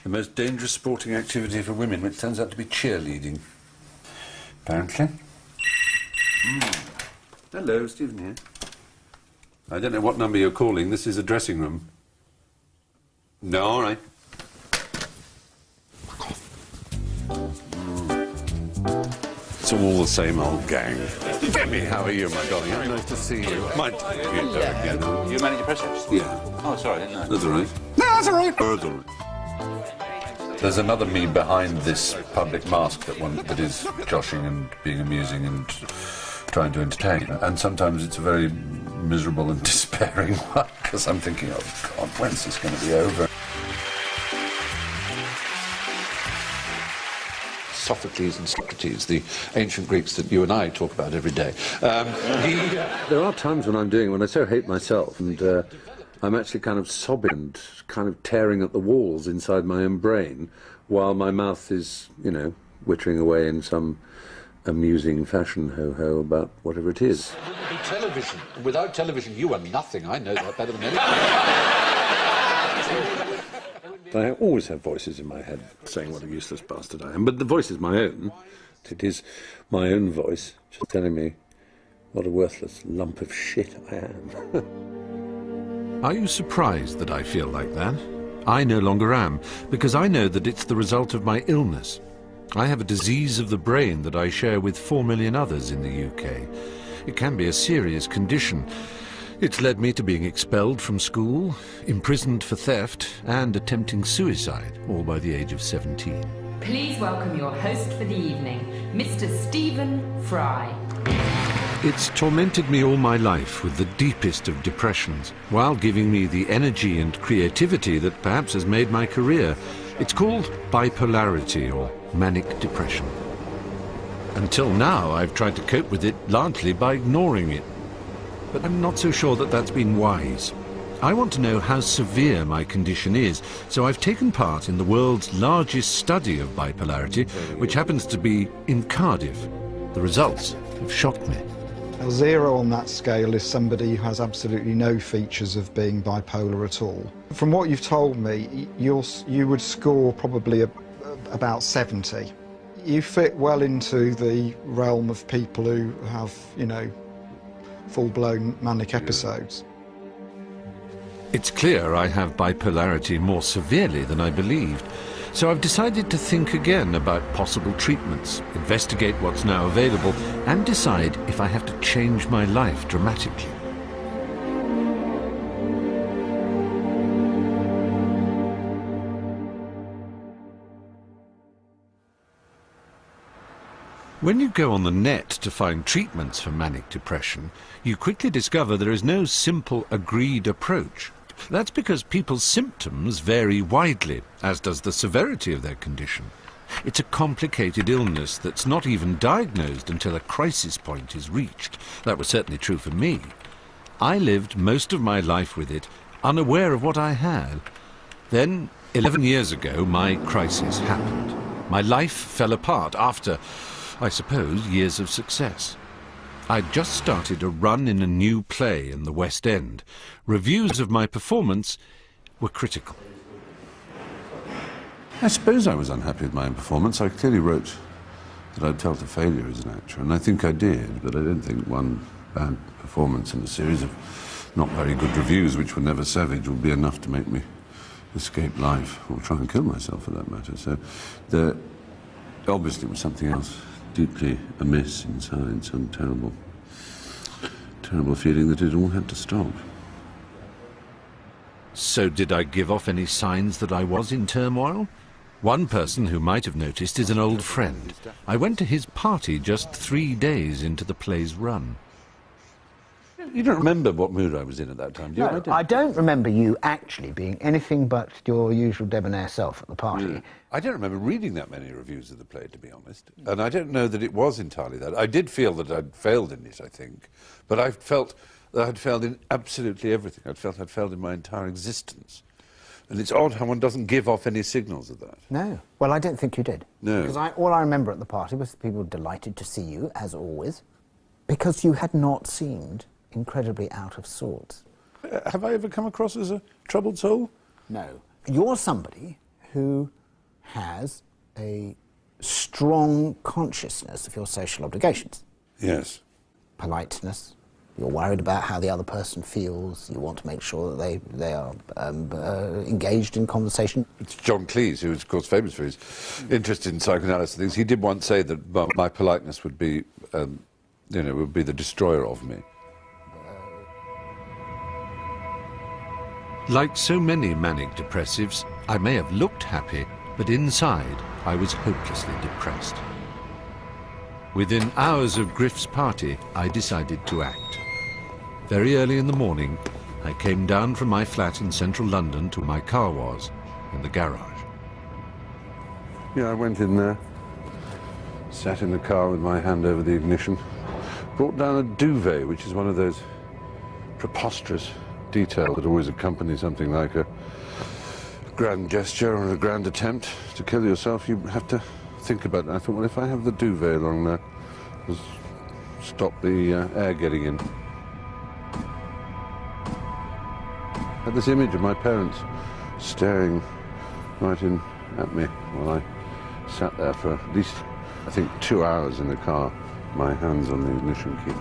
The most dangerous sporting activity for women, which turns out to be cheerleading, apparently. Hello, Stephen here. I don't know what number you're calling. This is a dressing room. No, all right. It's all the same old gang. Jimmy, how are you, my darling? Nice to see you. You Manic Depressive? Yeah. Oh, sorry, I didn't know. That's all right. No, that's all right. That's all right. There's another me behind this public mask that is joshing and being amusing and trying to entertain. And sometimes it's a very miserable and despairing one, because I'm thinking, oh, God, when's this going to be over? Sophocles and Socrates, the ancient Greeks that you and I talk about every day. There are times when I so hate myself, and I'm actually kind of sobbing and kind of tearing at the walls inside my own brain, while my mouth is, you know, wittering away in some amusing fashion, ho-ho, about whatever it is. It wouldn't be television. Without television, you are nothing. I know that better than anyone. I always have voices in my head saying what a useless bastard I am, but the voice is my own. It is my own voice just telling me what a worthless lump of shit I am. Are you surprised that I feel like that? I no longer am, because I know that it's the result of my illness. I have a disease of the brain that I share with 4 million others in the UK. It can be a serious condition. It's led me to being expelled from school, imprisoned for theft, and attempting suicide, all by the age of 17. Please welcome your host for the evening, Mr. Stephen Fry. It's tormented me all my life with the deepest of depressions, while giving me the energy and creativity that perhaps has made my career. It's called bipolarity, or manic depression. Until now, I've tried to cope with it largely by ignoring it. But I'm not so sure that that's been wise. I want to know how severe my condition is, so I've taken part in the world's largest study of bipolarity, which happens to be in Cardiff. The results have shocked me. A 0 on that scale is somebody who has absolutely no features of being bipolar at all. From what you've told me, you would score probably about 70. You fit well into the realm of people who have, you know, full-blown manic episodes. It's clear I have bipolarity more severely than I believed, so I've decided to think again about possible treatments, investigate what's now available, and decide if I have to change my life dramatically. When you go on the net to find treatments for manic depression, you quickly discover there is no simple, agreed approach. That's because people's symptoms vary widely, as does the severity of their condition. It's a complicated illness that's not even diagnosed until a crisis point is reached. That was certainly true for me. I lived most of my life with it, unaware of what I had. Then, 11 years ago, my crisis happened. My life fell apart after, I suppose, years of success. I'd just started a run in a new play in the West End. Reviews of my performance were critical. I suppose I was unhappy with my own performance. I clearly wrote that I'd felt a failure as an actor, and I think I did, but I don't think one bad performance in a series of not very good reviews, which were never savage, would be enough to make me escape life, or try and kill myself for that matter. So there obviously was something else deeply amiss inside, some terrible feeling that it all had to stop. So did I give off any signs that I was in turmoil? One person who might have noticed is an old friend. I went to his party just 3 days into the play's run. You don't remember what mood I was in at that time, do you? No, I don't remember you actually being anything but your usual debonair self at the party. Yeah. I don't remember reading that many reviews of the play, to be honest. And I don't know that it was entirely that. I did feel that I'd failed in it, I think. But I felt that I'd failed in absolutely everything. I'd failed in my entire existence. And it's odd how one doesn't give off any signals of that. No. Well, I don't think you did. No. Because all I remember at the party was people delighted to see you, as always, because you had not seemed incredibly out of sorts. Have I ever come across as a troubled soul? No. You're somebody who has a strong consciousness of your social obligations. Yes. Politeness. You're worried about how the other person feels. You want to make sure that they are engaged in conversation. It's John Cleese, who is, of course, famous for his interest in psychoanalysis and things. He did once say that my politeness would be, would be the destroyer of me. Like so many manic depressives, I may have looked happy, but inside I was hopelessly depressed. Within hours of Griff's party, I decided to act. Very early in the morning, I came down from my flat in central London to where my car was, in the garage. Yeah, I went in there, sat in the car with my hand over the ignition, brought down a duvet, which is one of those preposterous details that always accompany something like a grand gesture or a grand attempt to kill yourself. You have to think about it. I thought, well, if I have the duvet along there, it'll stop the air getting in. I had this image of my parents staring right in at me while I sat there for at least, I think, 2 hours in the car, my hands on the ignition key.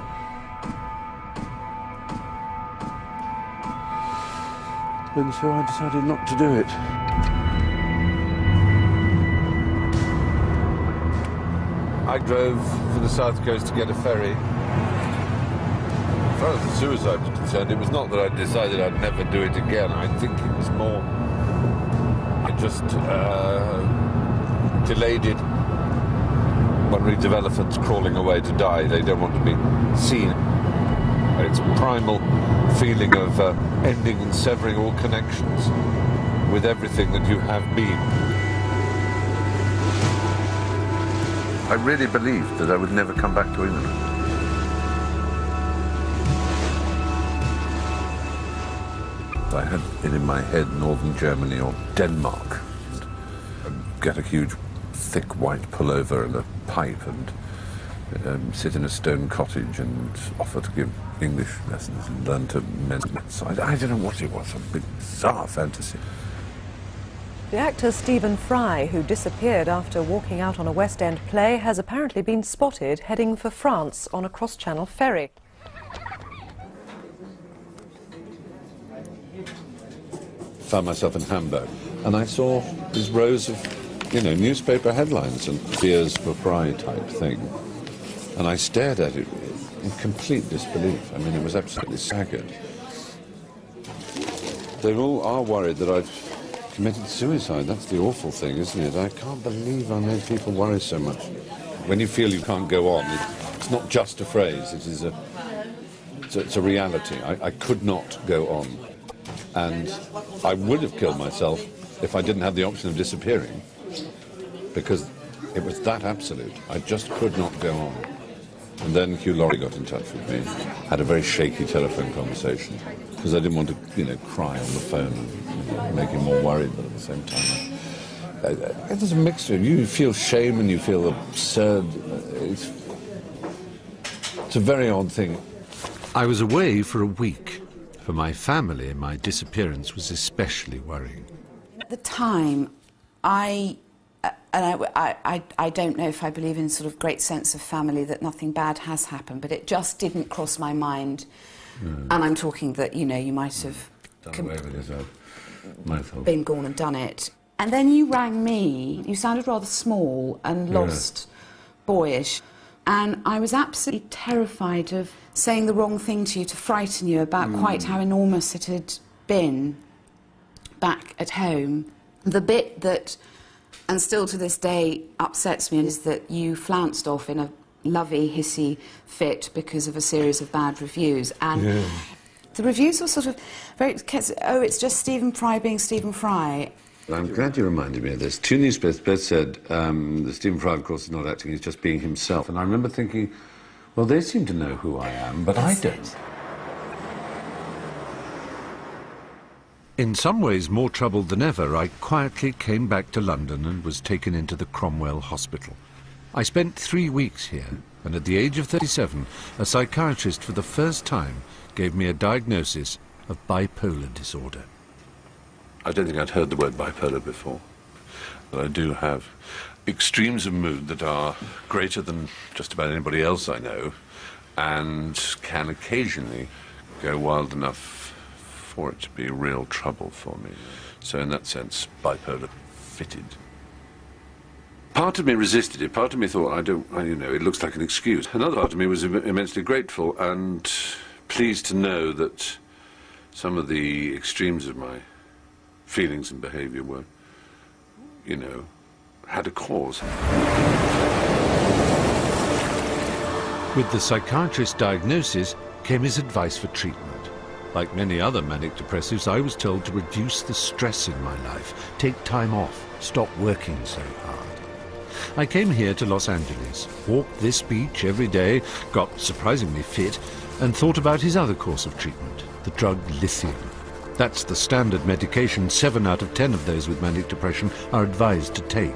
And so I decided not to do it. I drove for the south coast to get a ferry. As far as the suicide was concerned, it was not that I decided I'd never do it again. I think it was more, it just delayed it. One reads of elephants crawling away to die. They don't want to be seen. It's a primal feeling of ending and severing all connections with everything that you have been. I really believed that I would never come back to England. I had it in my head northern Germany or Denmark. Get a huge, thick white pullover and a pipe and sit in a stone cottage and offer to give English lessons and learn to mend. So I don't know what it was, a bizarre fantasy. The actor Stephen Fry, who disappeared after walking out on a West End play, has apparently been spotted heading for France on a cross-channel ferry. Found myself in Hamburg, and I saw these rows of, newspaper headlines and fears for Fry type thing. And I stared at it in complete disbelief. I mean, it was absolutely staggered. They all are worried that I've committed suicide. That's the awful thing, isn't it? I can't believe I made people worry so much. When you feel you can't go on, it's not just a phrase, it is it's a reality. I could not go on. And I would have killed myself if I didn't have the option of disappearing, because it was that absolute. I just could not go on. And then Hugh Laurie got in touch with me, had a very shaky telephone conversation, because I didn't want to, cry on the phone and make him more worried, but at the same time, there's a mixture. You feel shame and you feel absurd. It's a very odd thing. I was away for a week. For my family, my disappearance was especially worrying. At the time, I don't know if I believe in sort of great sense of family, that nothing bad has happened, but it just didn't cross my mind. And I'm talking that, you might have been gone and done it. And then you rang me. You sounded rather small and lost, boyish. And I was absolutely terrified of saying the wrong thing to you, to frighten you about quite how enormous it had been back at home. The bit that, and still to this day, upsets me is that you flounced off in a lovey, hissy fit because of a series of bad reviews. And the reviews were sort of very, it's just Stephen Fry being Stephen Fry. I'm glad you reminded me of this. Two newspapers both said that Stephen Fry, of course, is not acting, he's just being himself. And I remember thinking, well, they seem to know who I am, but I don't. In some ways more troubled than ever, I quietly came back to London and was taken into the Cromwell Hospital. I spent 3 weeks here, and at the age of 37, a psychiatrist for the first time gave me a diagnosis of bipolar disorder. I don't think I'd heard the word bipolar before. I do have extremes of mood that are greater than just about anybody else I know, and can occasionally go wild enough for it to be real trouble for me. So in that sense, bipolar fitted. Part of me resisted it. Part of me thought, you know, it looks like an excuse. Another part of me was immensely grateful and pleased to know that some of the extremes of my feelings and behaviour were, you know, had a cause. With the psychiatrist's diagnosis came his advice for treatment. Like many other manic depressives, I was told to reduce the stress in my life, take time off, stop working so hard. I came here to Los Angeles, walked this beach every day, got surprisingly fit, and thought about his other course of treatment, the drug lithium. That's the standard medication 7 out of 10 of those with manic depression are advised to take.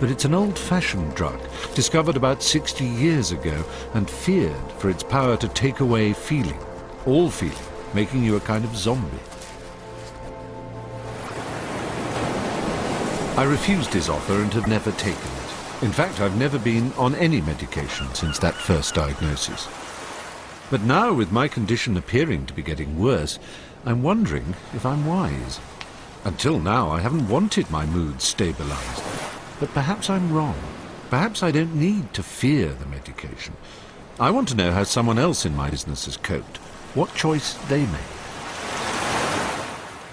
But it's an old-fashioned drug, discovered about 60 years ago, and feared for its power to take away feeling, all feeling, making you a kind of zombie. I refused his offer and have never taken it. In fact, I've never been on any medication since that first diagnosis. But now, with my condition appearing to be getting worse, I'm wondering if I'm wise. Until now, I haven't wanted my mood stabilized. But perhaps I'm wrong. Perhaps I don't need to fear the medication. I want to know how someone else in my business has coped, what choice they made.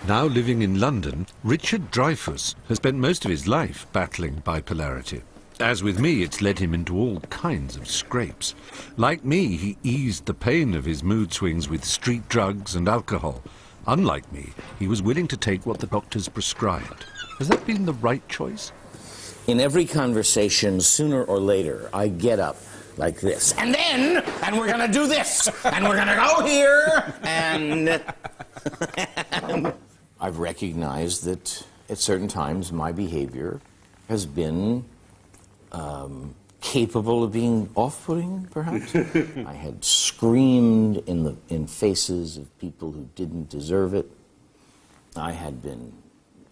Now living in London, Richard Dreyfuss has spent most of his life battling bipolarity. As with me, it's led him into all kinds of scrapes. Like me, he eased the pain of his mood swings with street drugs and alcohol. Unlike me, he was willing to take what the doctors prescribed. Has that been the right choice? In every conversation, sooner or later, I get up like this. And we're gonna do this, and we're gonna go here, and... I've recognized that at certain times my behavior has been capable of being off-putting, perhaps. I had screamed in faces of people who didn't deserve it. I had been,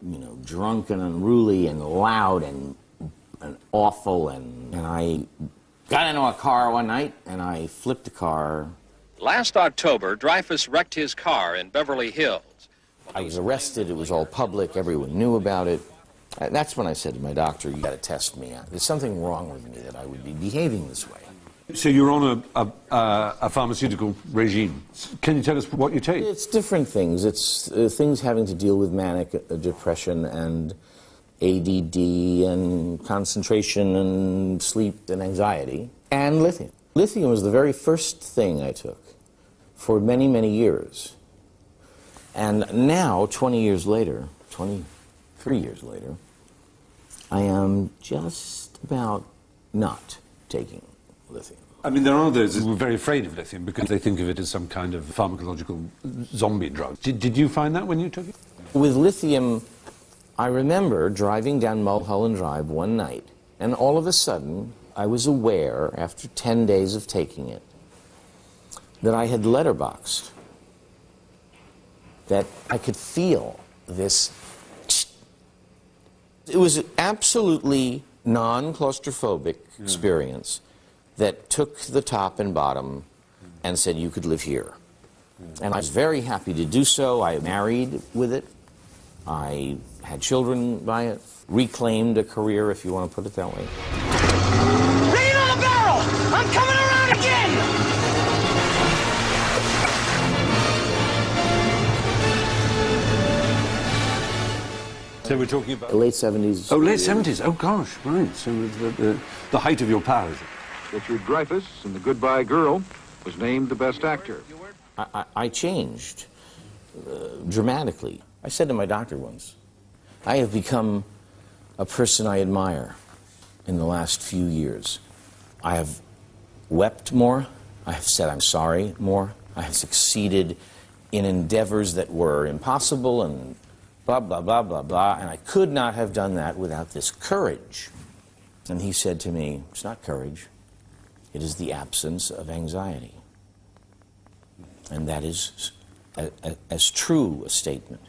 you know, drunk and unruly and loud and awful, and I got into a car one night and I flipped the car. Last October, Dreyfuss wrecked his car in Beverly Hills. I was arrested, it was all public, everyone knew about it. That's when I said to my doctor, you gotta test me out. There's something wrong with me that I would be behaving this way. So you're on a pharmaceutical regime. Can you tell us what you take? It's different things. It's things having to deal with manic depression and ADD and concentration and sleep and anxiety, and lithium. Lithium was the very first thing I took for many, many years. And now, 20 years later, 23 years later, I am just about not taking lithium. I mean, there are those who are very afraid of lithium because they think of it as some kind of pharmacological zombie drug. Did you find that when you took it? With lithium, I remember driving down Mulholland Drive one night, and all of a sudden, I was aware, after 10 days of taking it, that I had letterboxed, that I could feel this. It was an absolutely non-claustrophobic experience that took the top and bottom and said you could live here. And I was very happy to do so. I married with it. I had children by it. Reclaimed a career, if you want to put it that way. Bring it on the barrel! I'm coming around again! So we're talking about... The late 70s. Oh, late 70s. Oh, gosh, right. So the height of your powers. Richard Dreyfuss in The Goodbye Girl was named the best actor. I changed dramatically. I said to my doctor once, I have become a person I admire in the last few years. I have wept more. I have said I'm sorry more. I have succeeded in endeavors that were impossible and blah, blah, blah, blah, blah. And I could not have done that without this courage. And he said to me, it's not courage. It is the absence of anxiety. And that is as true a statement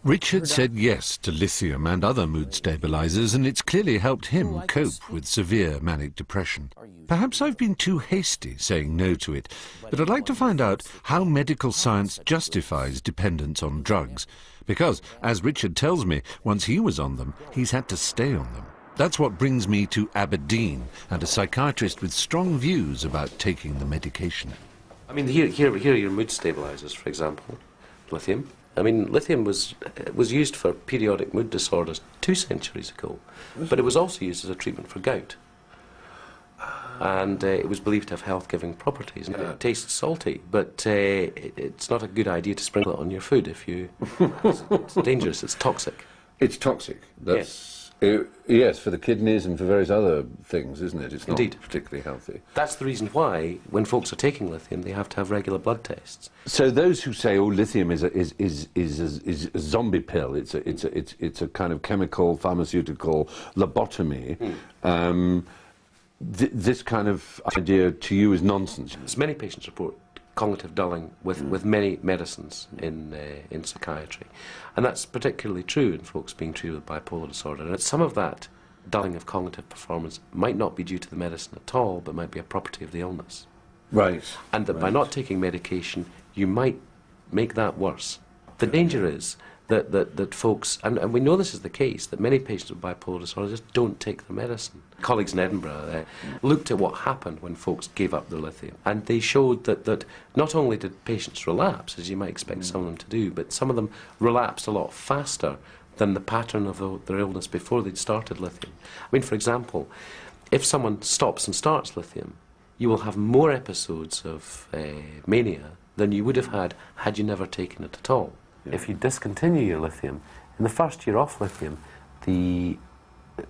Richard said yes to lithium and other mood stabilizers, and it's clearly helped him cope with severe manic depression. Perhaps I've been too hasty saying no to it, but I'd like to find out how medical science justifies dependence on drugs. Because, as Richard tells me, once he was on them, he's had to stay on them. That's what brings me to Aberdeen and a psychiatrist with strong views about taking the medication. I mean, here are your mood stabilizers, for example. Lithium. I mean, lithium was used for periodic mood disorders 2 centuries ago, but it was also used as a treatment for gout. And it was believed to have health-giving properties. And it tastes salty, but it's not a good idea to sprinkle it on your food if you... it's dangerous, it's toxic. It's toxic. That's... Yes, for the kidneys and for various other things, isn't it? It's not particularly healthy. That's the reason why, when folks are taking lithium, they have to have regular blood tests. So those who say, "Oh, lithium is a zombie pill," it's a kind of chemical pharmaceutical lobotomy. This kind of idea to you is nonsense. As many patients report cognitive dulling with many medicines in psychiatry. And that's particularly true in folks being treated with bipolar disorder. And some of that dulling of cognitive performance might not be due to the medicine at all, but might be a property of the illness. Right. And that by not taking medication, you might make that worse. The danger is that folks, and we know this is the case, that many patients with bipolar disorder just don't take the medicine. Colleagues in Edinburgh looked at what happened when folks gave up their lithium, and they showed that not only did patients relapse, as you might expect some of them to do, but some of them relapsed a lot faster than the pattern of their illness before they'd started lithium. I mean, for example, if someone stops and starts lithium, you will have more episodes of mania than you would have had you never taken it at all. If you discontinue your lithium, in the first year off lithium, the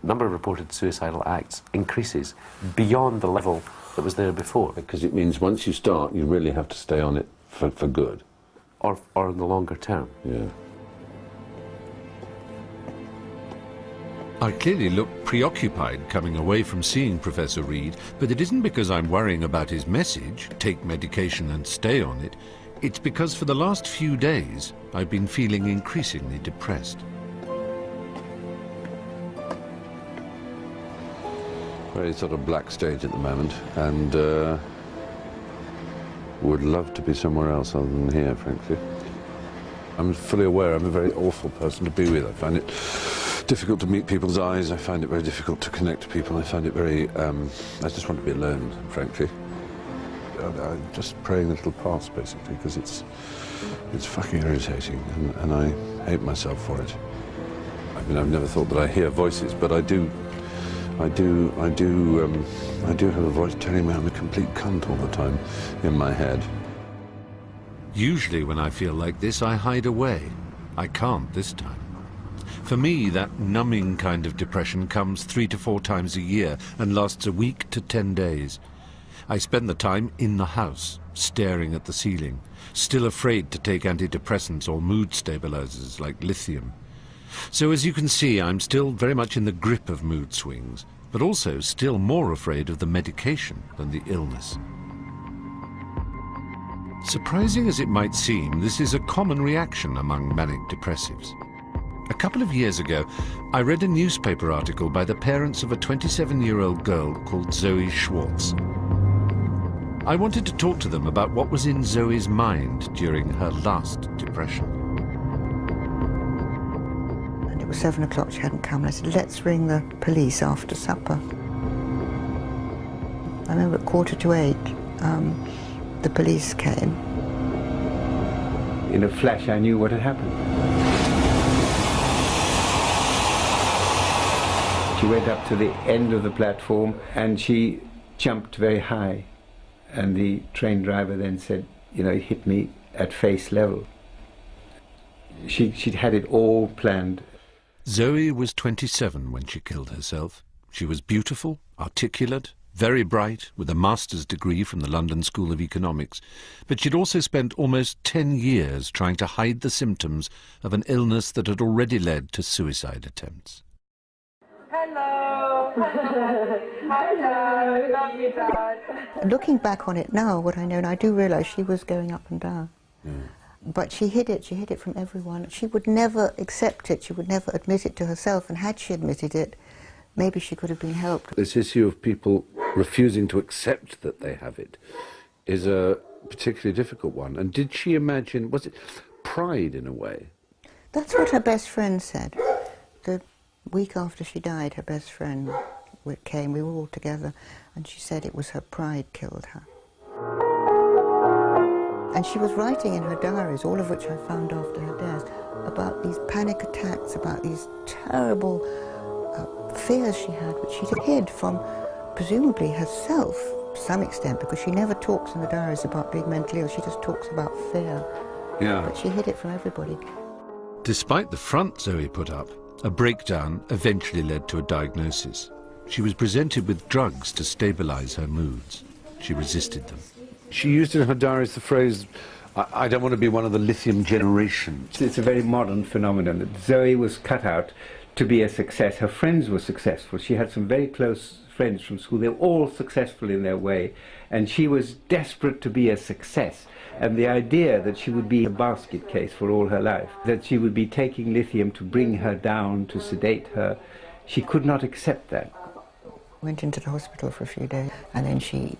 number of reported suicidal acts increases beyond the level that was there before. Because it means once you start, you really have to stay on it for good. Or in the longer term. Yeah. I clearly look preoccupied coming away from seeing Professor Reed, but it isn't because I'm worrying about his message, take medication and stay on it. It's because for the last few days, I've been feeling increasingly depressed. Very sort of black stage at the moment, and would love to be somewhere else other than here, frankly. I'm fully aware I'm a very awful person to be with. I find it difficult to meet people's eyes. I find it very difficult to connect to people. I find it very... I just want to be alone, frankly. I'm just praying that it'll pass, basically, because it's fucking irritating, and I hate myself for it. I mean, I've never thought that I hear voices, but I do have a voice telling me I'm a complete cunt all the time in my head. Usually when I feel like this, I hide away. I can't this time. For me, that numbing kind of depression comes 3 to 4 times a year and lasts a week to 10 days. I spend the time in the house, staring at the ceiling, still afraid to take antidepressants or mood stabilizers like lithium. So as you can see, I'm still very much in the grip of mood swings, but also still more afraid of the medication than the illness. Surprising as it might seem, this is a common reaction among manic depressives. A couple of years ago, I read a newspaper article by the parents of a 27-year-old girl called Zoe Schwartz. I wanted to talk to them about what was in Zoe's mind during her last depression. And it was 7 o'clock, she hadn't come, and I said, let's ring the police after supper. I remember at 7:45, the police came. In a flash, I knew what had happened. She went up to the end of the platform and she jumped very high. And the train driver then said, you know, it hit me at face level. She'd had it all planned. Zoe was 27 when she killed herself. She was beautiful, articulate, very bright, with a master's degree from the London School of Economics. But she'd also spent almost 10 years trying to hide the symptoms of an illness that had already led to suicide attempts. Hello. Hello. Love you, Dad. Looking back on it now, what I know, and I do realise she was going up and down. But she hid it from everyone. She would never accept it, she would never admit it to herself, and had she admitted it, maybe she could have been helped. This issue of people refusing to accept that they have it is a particularly difficult one. And did she imagine, was it pride in a way? That's what her best friend said. The week after she died, her best friend came, we were all together, and she said it was her pride killed her. And she was writing in her diaries, all of which I found after her death, about these panic attacks, about these terrible fears she had, which she hid from, presumably, herself, to some extent, because she never talks in the diaries about being mentally ill, she just talks about fear. Yeah. But she hid it from everybody. Despite the front Zoe put up, a breakdown eventually led to a diagnosis. She was presented with drugs to stabilise her moods. She resisted them. She used in her diaries the phrase, I don't want to be one of the lithium generation. It's a very modern phenomenon that Zoe was cut out to be a success. Her friends were successful. She had some very close friends from school. They were all successful in their way, and she was desperate to be a success. And the idea that she would be a basket case for all her life, that she would be taking lithium to bring her down, to sedate her, she could not accept that. Went into the hospital for a few days, and then she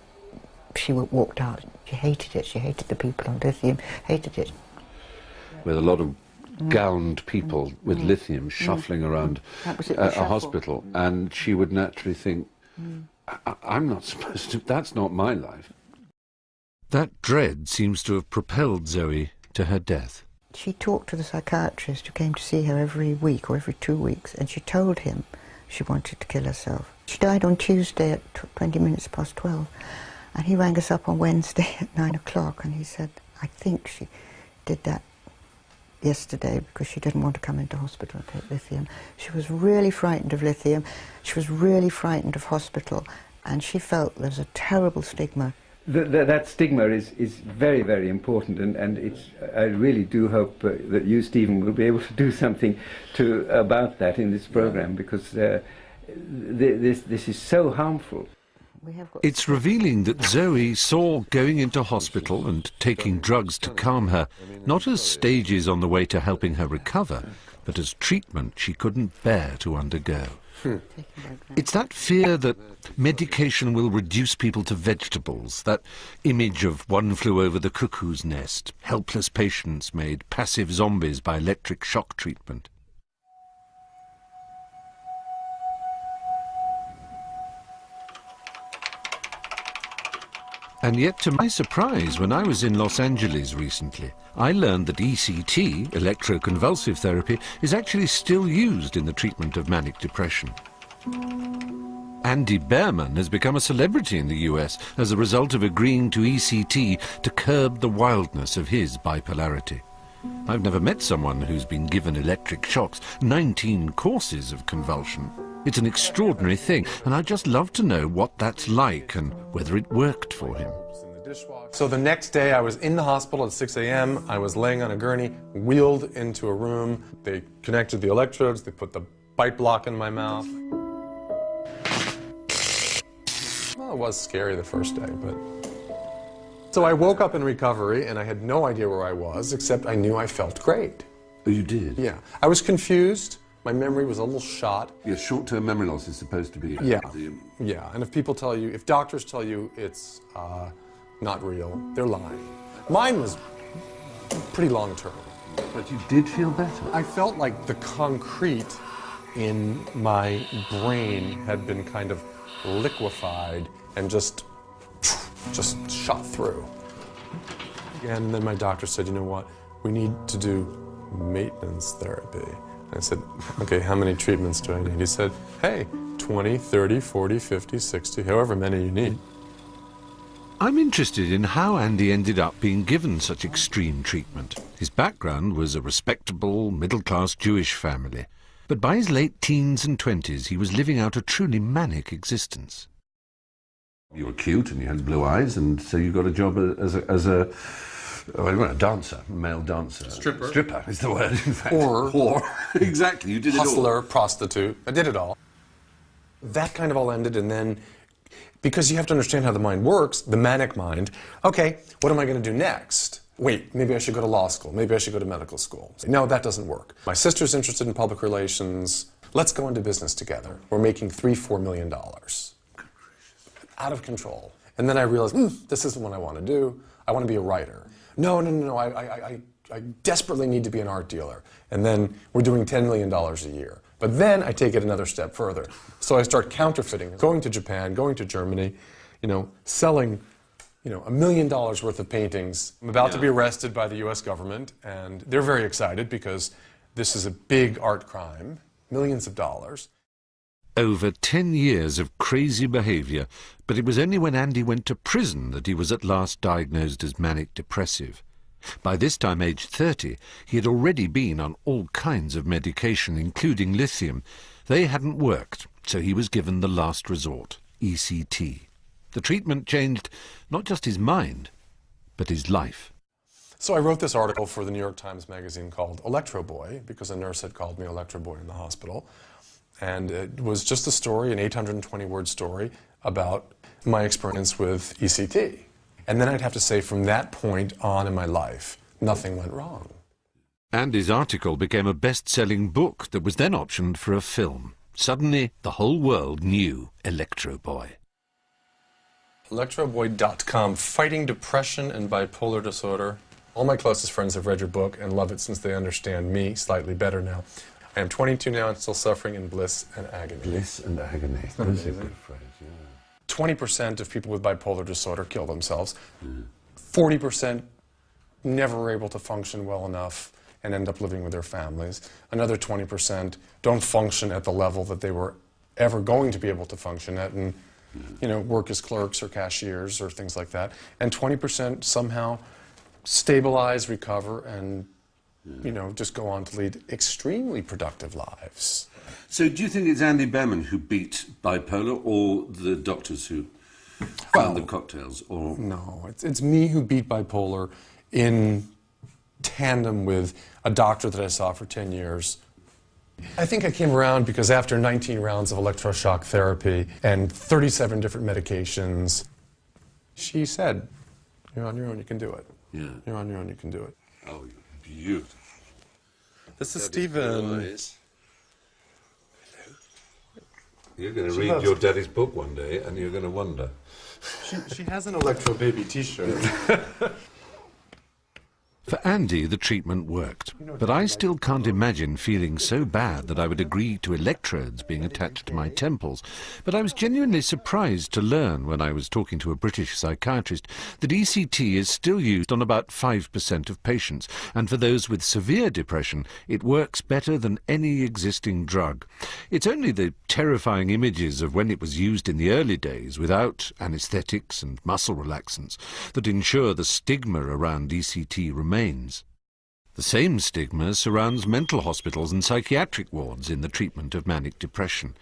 walked out. She hated it. She hated the people on lithium, hated it. With a lot of gowned people with lithium shuffling around a hospital, and she would naturally think, I'm not supposed to, that's not my life. That dread seems to have propelled Zoe to her death. She talked to the psychiatrist who came to see her every week or every 2 weeks, and she told him she wanted to kill herself. She died on Tuesday at 20 minutes past 12, and he rang us up on Wednesday at 9 o'clock, and he said, I think she did that yesterday because she didn't want to come into hospital and take lithium. She was really frightened of lithium. She was really frightened of hospital, and she felt there's a terrible stigma. That stigma is very, very important, and I really do hope that you, Stephen, will be able to do something about that in this program, because this is so harmful. It's revealing that Zoe saw going into hospital and taking drugs to calm her not as stages on the way to helping her recover, but as treatment she couldn't bear to undergo. It's that fear that medication will reduce people to vegetables, that image of One Flew Over the Cuckoo's Nest, helpless patients made passive zombies by electric shock treatment. And yet, to my surprise, when I was in Los Angeles recently, I learned that ECT, electroconvulsive therapy, is actually still used in the treatment of manic depression. Andy Behrman has become a celebrity in the US as a result of agreeing to ECT to curb the wildness of his bipolarity. I've never met someone who's been given electric shocks, 19 courses of convulsion. It's an extraordinary thing, and I'd just love to know what that's like and whether it worked for him. So the next day I was in the hospital at 6 a.m. I was laying on a gurney, wheeled into a room. They connected the electrodes, they put the bite block in my mouth. Well, it was scary the first day, but... So I woke up in recovery, and I had no idea where I was, except I knew I felt great. Oh, you did? Yeah. I was confused. My memory was a little shot. Your short-term memory loss is supposed to be... Yeah. Yeah, and if people tell you, if doctors tell you it's not real, they're lying. Mine was pretty long-term. But you did feel better? I felt like the concrete in my brain had been kind of liquefied and just shot through. And then my doctor said, you know what, we need to do maintenance therapy. I said, okay, how many treatments do I need? He said, hey, 20, 30, 40, 50, 60, however many you need. I'm interested in how Andy ended up being given such extreme treatment. His background was a respectable, middle-class Jewish family. But by his late teens and 20s, he was living out a truly manic existence. You were cute and you had blue eyes, and so you got a job as a dancer, male dancer. Stripper. Stripper is the word, in fact. Whore. Exactly, you did it all. Hustler, prostitute. I did it all. That kind of all ended, and then, because you have to understand how the mind works, the manic mind, okay, what am I going to do next? Wait, maybe I should go to law school. Maybe I should go to medical school. No, that doesn't work. My sister's interested in public relations. Let's go into business together. We're making $3-4 million. Out of control. And then I realized, this isn't what I want to do. I want to be a writer. No, I desperately need to be an art dealer. And then we're doing $10 million a year. But then I take it another step further. So I start counterfeiting, going to Japan, going to Germany, selling, $1 million worth of paintings. I'm about to be arrested by the US government, and they're very excited because this is a big art crime, millions of dollars. Over 10 years of crazy behaviour, but it was only when Andy went to prison that he was at last diagnosed as manic depressive. By this time, aged 30, he had already been on all kinds of medication, including lithium. They hadn't worked, so he was given the last resort, ECT. The treatment changed not just his mind, but his life. So I wrote this article for the New York Times Magazine called Electro Boy, because a nurse had called me Electro Boy in the hospital. And it was just a story, an 820-word story, about my experience with ECT. And then I'd have to say, from that point on in my life, nothing went wrong. Andy's article became a best-selling book that was then optioned for a film. Suddenly, the whole world knew Electro Boy. ElectroBoy.com, Fighting Depression and Bipolar Disorder. All my closest friends have read your book and love it since they understand me slightly better now. I am 22 now and still suffering in bliss and agony. Bliss and agony. That's a good phrase, yeah. 20% of people with bipolar disorder kill themselves. 40% never are able to function well enough and end up living with their families. Another 20% don't function at the level that they were ever going to be able to function at, and work as clerks or cashiers or things like that. And 20% somehow stabilize, recover, and just go on to lead extremely productive lives. So do you think it's Andy Behrman who beat bipolar, or the doctors who found the cocktails? Or No, it's me who beat bipolar in tandem with a doctor that I saw for 10 years. I think I came around because after 19 rounds of electroshock therapy and 37 different medications, she said, "You're on your own, you can do it. Yeah. You're on your own, you can do it." Oh, beautiful. This is Stephen. You're going to read your daddy's book one day, and you're going to wonder. She has an Electro Baby t-shirt. For Andy, the treatment worked, but I still can't imagine feeling so bad that I would agree to electrodes being attached to my temples. But I was genuinely surprised to learn, when I was talking to a British psychiatrist, that ECT is still used on about 5% of patients, and for those with severe depression, it works better than any existing drug. It's only the terrifying images of when it was used in the early days, without anaesthetics and muscle relaxants, that ensure the stigma around ECT remains. The same stigma surrounds mental hospitals and psychiatric wards in the treatment of manic depression.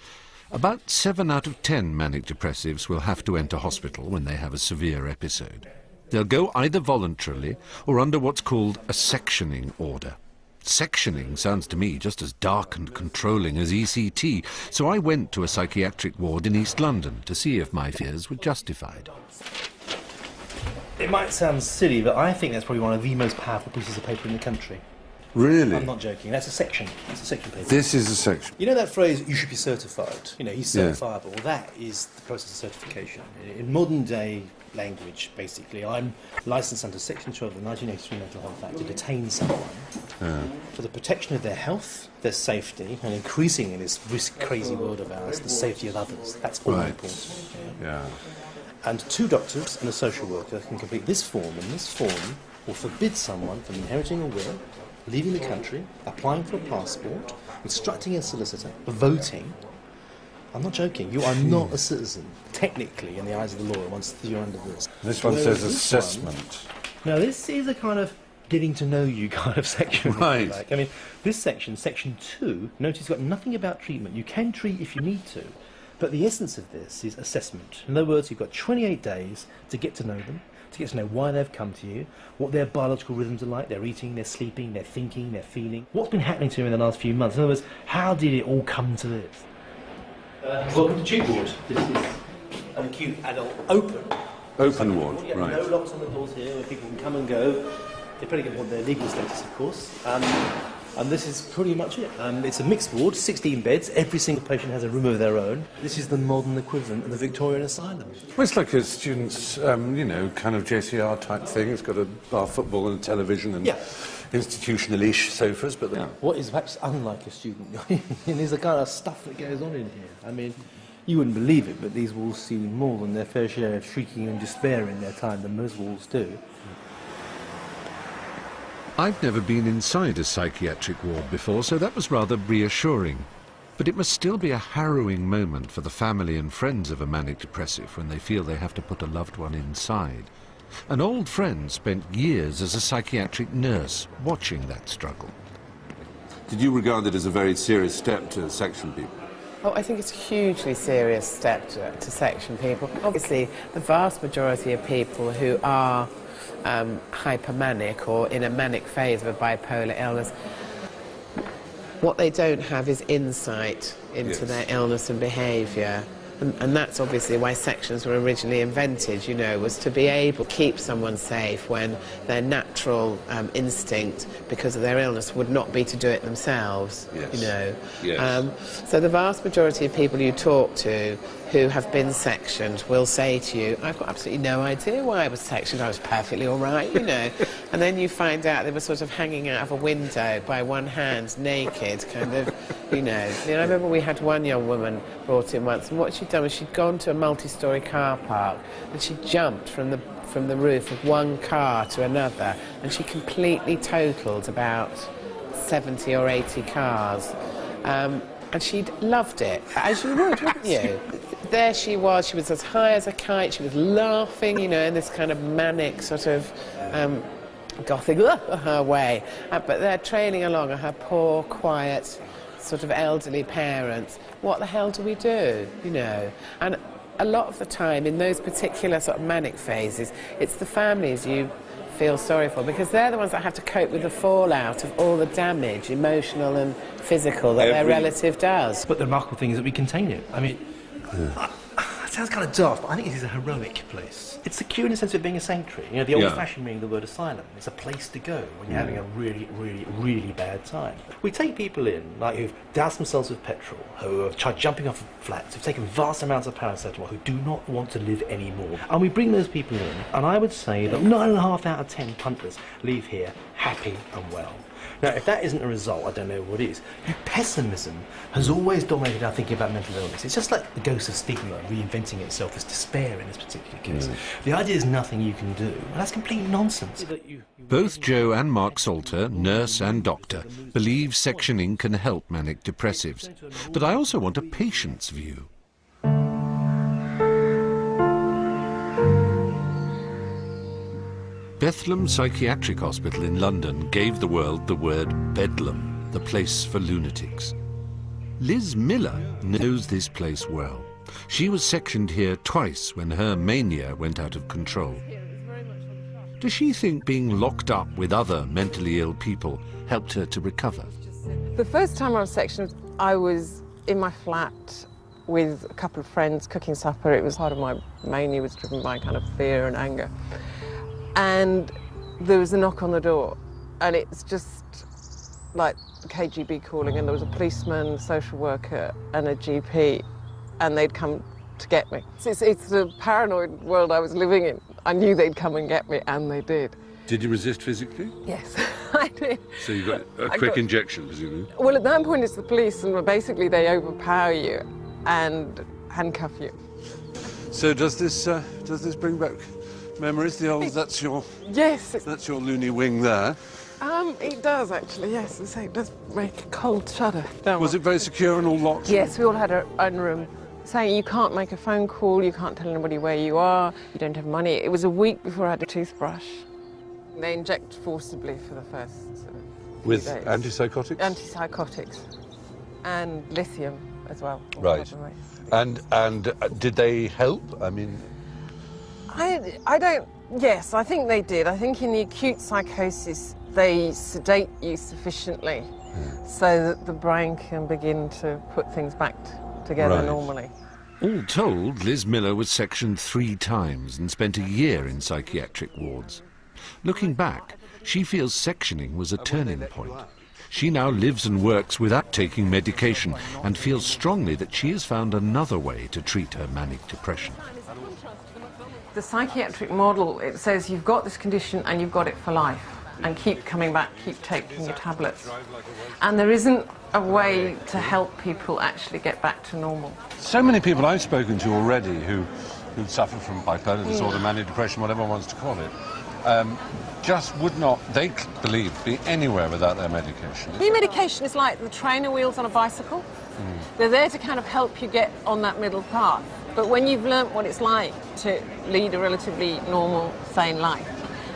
About 7 out of 10 manic depressives will have to enter hospital when they have a severe episode. They'll go either voluntarily or under what's called a sectioning order. Sectioning sounds to me just as dark and controlling as ECT, so I went to a psychiatric ward in East London to see if my fears were justified. It might sound silly, but I think that's probably one of the most powerful pieces of paper in the country. Really? I'm not joking. That's a section. That's a section paper. This is a section. You know that phrase, "you should be certified"? He's certifiable. That is the process of certification. In modern day language, basically, I'm licensed under Section 12 of the 1983 Mental Health Act to detain someone for the protection of their health, their safety, and increasingly in this crazy world of ours, the safety of others. That's all important. Yeah. And 2 doctors and a social worker can complete this form, and this form will forbid someone from inheriting a will, leaving the country, applying for a passport, instructing a solicitor, voting. I'm not joking. You are not a citizen, technically, in the eyes of the law, once you're under this. This one says assessment. Now, this is a kind of getting to know you kind of section. Right. I mean, this section, section 2, notice it's got nothing about treatment. You can treat if you need to. But the essence of this is assessment. In other words, you've got 28 days to get to know them, to get to know why they've come to you, what their biological rhythms are like, their eating, their sleeping, their thinking, their feeling. What's been happening to them in the last few months? In other words, how did it all come to this? Welcome to Tube Ward. This is an acute adult open ward, right. No locks on the doors here where people can come and go. They probably want their legal status, of course. And this is pretty much it. It's a mixed ward, 16 beds. Every single patient has a room of their own. This is the modern equivalent of the Victorian asylum. Well, it's like a student's, you know, kind of JCR type thing. It's got a bar football and a television and institutional-ish sofas, but... What is perhaps unlike a student? There's the kind of stuff that goes on in here. I mean, you wouldn't believe it, but these walls see more than their fair share of shrieking and despair in their time than most walls do. I've never been inside a psychiatric ward before, so that was rather reassuring. But it must still be a harrowing moment for the family and friends of a manic depressive when they feel they have to put a loved one inside. An old friend spent years as a psychiatric nurse watching that struggle. Did you regard it as a very serious step to section people? Oh, I think it's a hugely serious step to section people. Obviously, the vast majority of people who are hypermanic or in a manic phase of a bipolar illness, what they don't have is insight into their illness and behaviour. And that's obviously why sections were originally invented, you know, was to be able to keep someone safe when their natural instinct, because of their illness, would not be to do it themselves, you know. So the vast majority of people you talk to who have been sectioned will say to you, I've got absolutely no idea why I was sectioned, I was perfectly all right, you know. And then you find out they were sort of hanging out of a window by one hand, naked, kind of, you know. I remember we had one young woman brought in once, and what she'd done was she'd gone to a multi-storey car park and she jumped from the roof of one car to another, and she completely totaled about 70 or 80 cars. And she'd loved it, as you would, wouldn't you? There she was as high as a kite, she was laughing, you know, in this kind of manic sort of gothic her way. But they're trailing along, and her poor, quiet, sort of elderly parents. What the hell do we do, you know? And a lot of the time, in those particular sort of manic phases, it's the families you feel sorry for, because they're the ones that have to cope with the fallout of all the damage, emotional and physical, that their relative does. But the remarkable thing is that we contain it. I mean, it sounds kind of daft, but I think it is a heroic place. It's secure in the sense of being a sanctuary. You know, the old-fashioned meaning of the word asylum. It's a place to go when you're having a really, really, really bad time. We take people in, like, who've doused themselves with petrol, who have tried jumping off of flats, who've taken vast amounts of paracetamol, who do not want to live anymore. And we bring those people in, and I would say that 9.5 out of 10 punters leave here happy and well. Now, if that isn't a result, I don't know what is. Pessimism has always dominated our thinking about mental illness. It's just like the ghost of stigma reinventing itself as despair in this particular case. The idea is nothing you can do. Well, that's complete nonsense. Both Joe and Mark Salter, nurse and doctor, believe sectioning can help manic depressives. But I also want a patient's view. Bethlehem Psychiatric Hospital in London gave the world the word Bedlam, the place for lunatics. Liz Miller knows this place well. She was sectioned here twice when her mania went out of control. Does she think being locked up with other mentally ill people helped her to recover? The first time I was sectioned, I was in my flat with a couple of friends cooking supper. It was part of my mania was driven by kind of fear and anger. And there was a knock on the door, and it's just like KGB calling, and there was a policeman, social worker, and a GP, and they'd come to get me. It's the paranoid world I was living in. I knew they'd come and get me, and they did. Did you resist physically? Yes, I did. So you got a quick injection, presumably? Well, at that point it's the police, and basically they overpower you and handcuff you. So does this bring back memories? The old, that's your loony wing there. It does actually, yes. It does make a cold shudder. Was it very secure and all locked? Yes, we all had our own room. Saying you can't make a phone call, you can't tell anybody where you are, you don't have money. It was a week before I had a toothbrush. They inject forcibly for the first with days. Antipsychotics? Antipsychotics and lithium as well. Right. And did they help? I mean, I don't. Yes, I think they did. I think in the acute psychosis they sedate you sufficiently so that the brain can begin to put things back together normally. All told, Liz Miller was sectioned 3 times and spent a year in psychiatric wards. Looking back, she feels sectioning was a turning point. She now lives and works without taking medication and feels strongly that she has found another way to treat her manic depression. The psychiatric model, it says you've got this condition and you've got it for life, and keep coming back, keep taking your tablets. And there isn't a way to help people actually get back to normal. So many people I've spoken to already who suffer from bipolar disorder, manic depression, whatever one wants to call it, just would not, they believe, be anywhere without their medication. Your medication is like the trainer wheels on a bicycle. They're there to kind of help you get on that middle path. But when you've learnt what it's like to lead a relatively normal, sane life,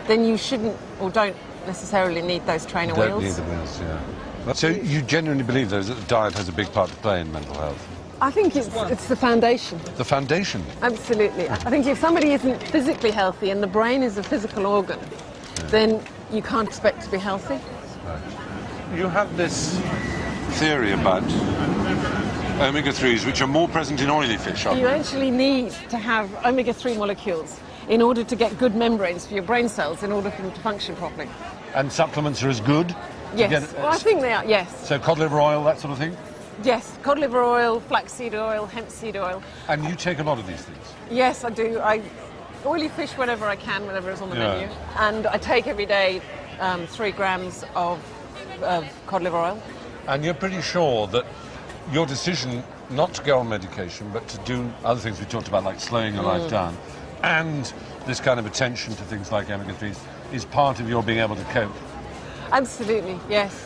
then you shouldn't or don't necessarily need those trainer wheels. Don't need the wheels, yeah. So you genuinely believe, though, that the diet has a big part to play in mental health? I think it's the foundation. The foundation? Absolutely. I think if somebody isn't physically healthy and the brain is a physical organ, then you can't expect to be healthy. Right. You have this theory about omega-3s, which are more present in oily fish, aren't You they? actually need to have omega-3 molecules in order to get good membranes for your brain cells in order for them to function properly. And supplements are as good? Yes, well, I think they are, yes. So cod liver oil, that sort of thing? Yes, cod liver oil, flaxseed oil, hemp seed oil. And you take a lot of these things? Yes, I do. I oily fish whenever I can, whenever it's on the menu. And I take every day 3 grams of cod liver oil. And you're pretty sure that your decision not to go on medication, but to do other things we talked about, like slowing your life down, and this kind of attention to things like omega-3s, is part of your being able to cope? Absolutely, yes.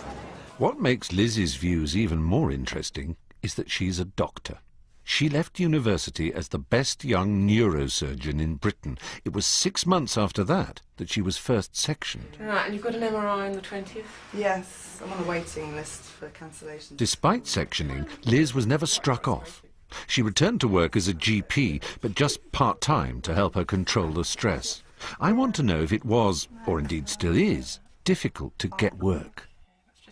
What makes Liz's views even more interesting is that she's a doctor. She left university as the best young neurosurgeon in Britain. It was 6 months after that she was first sectioned. Right, and you've got an MRI on the 20th? Yes, I'm on a waiting list for cancellation. Despite sectioning, Liz was never struck off. She returned to work as a GP, but just part-time to help her control the stress. I want to know if it was, or indeed still is, difficult to get work.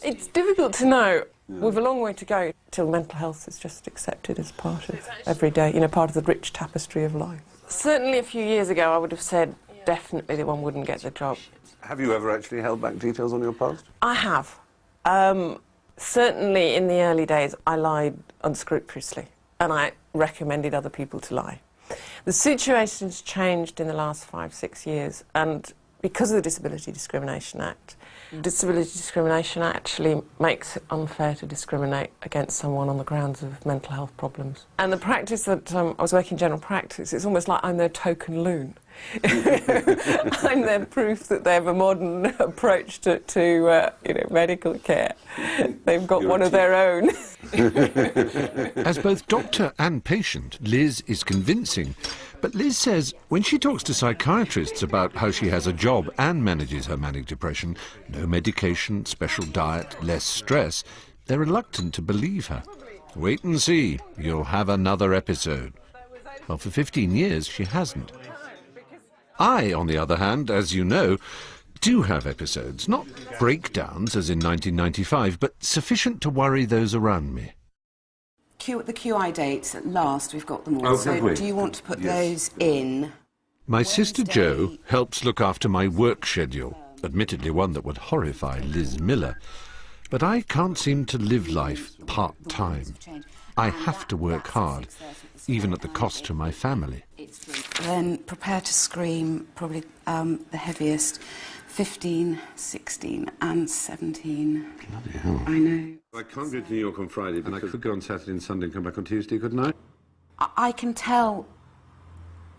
It's difficult to know. We've a long way to go till mental health is just accepted as part of every day, you know, part of the rich tapestry of life. Certainly a few years ago I would have said definitely that one wouldn't get the job. Have you ever actually held back details on your past? I have. Certainly in the early days I lied unscrupulously and I recommended other people to lie. The situation's changed in the last 5, 6 years, and because of the Disability Discrimination Act, Disability Discrimination actually makes it unfair to discriminate against someone on the grounds of mental health problems. And the practice that I was working in general practice, it's almost like I'm their token loon. I'm their proof that they have a modern approach to you know, medical care. They've got one of their own. As both doctor and patient, Liz is convincing. But Liz says when she talks to psychiatrists about how she has a job and manages her manic depression, no medication, special diet, less stress, they're reluctant to believe her. Wait and see, you'll have another episode. Well, for 15 years, she hasn't. I, on the other hand, as you know, do have episodes, not breakdowns as in 1995, but sufficient to worry those around me. The QI dates at last, we've got them all. Oh, so have we? do you want to put those in? My sister Jo helps look after my work schedule, admittedly one that would horrify Liz Miller. But I can't seem to live life part-time. I have to work hard, even at the cost to my family. Then Prepare to Scream, probably the heaviest. 15, 16 and 17. Bloody hell. I know. I can't go to New York on Friday, but I could go on Saturday and Sunday and come back on Tuesday, couldn't I? I can tell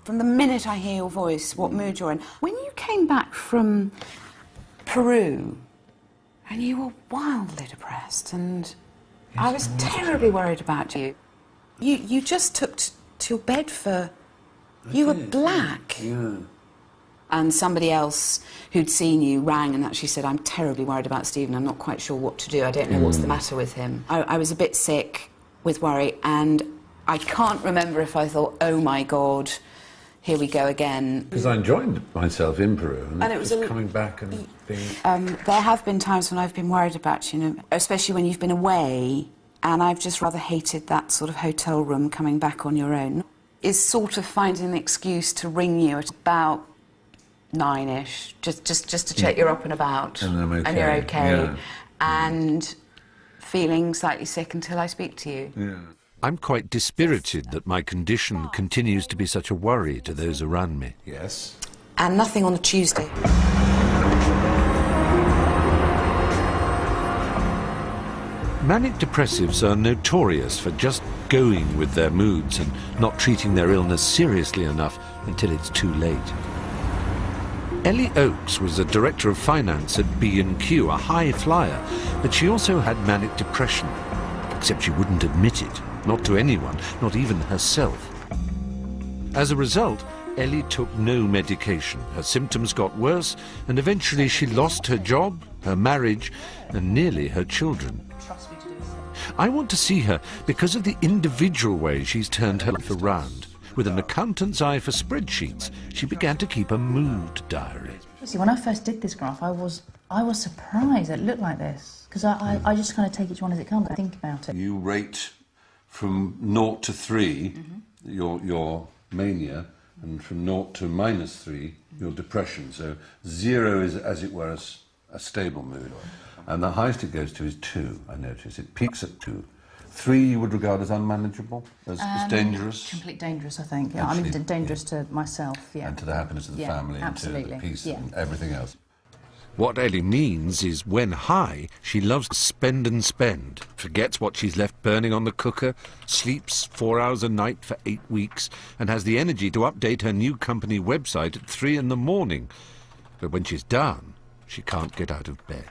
from the minute I hear your voice what mood you're in. When you came back from Peru and you were wildly depressed and I was terribly worried about you. You just took to your bed for... You were black. Yeah. And somebody else who'd seen you rang and actually said, I'm terribly worried about Stephen, I'm not quite sure what to do, I don't know what's the matter with him. I was a bit sick with worry, and I can't remember if I thought, oh my God, here we go again. Because I enjoyed myself in Peru, and it was just coming back and being... There have been times when I've been worried about you, especially when you've been away, and I've just rather hated that sort of hotel room coming back on your own. Is sort of finding an excuse to ring you at about 9ish, just to check you're up and about, And I'm okay. and you're okay, Yeah. and feeling slightly sick until I speak to you. Yeah. I'm quite dispirited that my condition continues to be such a worry to those around me. Yes. And nothing on a Tuesday. Manic depressives are notorious for just going with their moods and not treating their illness seriously enough until it's too late. Ellie Oakes was a director of finance at B&Q, a high flyer, but she also had manic depression, except she wouldn't admit it, not to anyone, not even herself. As a result, Ellie took no medication. Her symptoms got worse, and eventually she lost her job, her marriage, and nearly her children. I want to see her because of the individual way she's turned her life around. With an accountant's eye for spreadsheets, she began to keep a mood diary. See, when I first did this graph, I was surprised that it looked like this, because I just kind of take each one as it comes. I think about it. You rate from 0 to 3 your mania, and from 0 to -3 your depression. So 0 is, as it were, a stable mood. And the highest it goes to is 2, I notice. It peaks at 2. 3 you would regard as unmanageable, as dangerous? Complete dangerous, I think. Yeah, Actually, I mean, dangerous to myself, yeah. And to the happiness of the family, absolutely. and to the peace Yeah. and everything else. What Ellie means is when high, she loves to spend and spend, forgets what she's left burning on the cooker, sleeps 4 hours a night for 8 weeks, and has the energy to update her new company website at 3 in the morning. But when she's done, she can't get out of bed.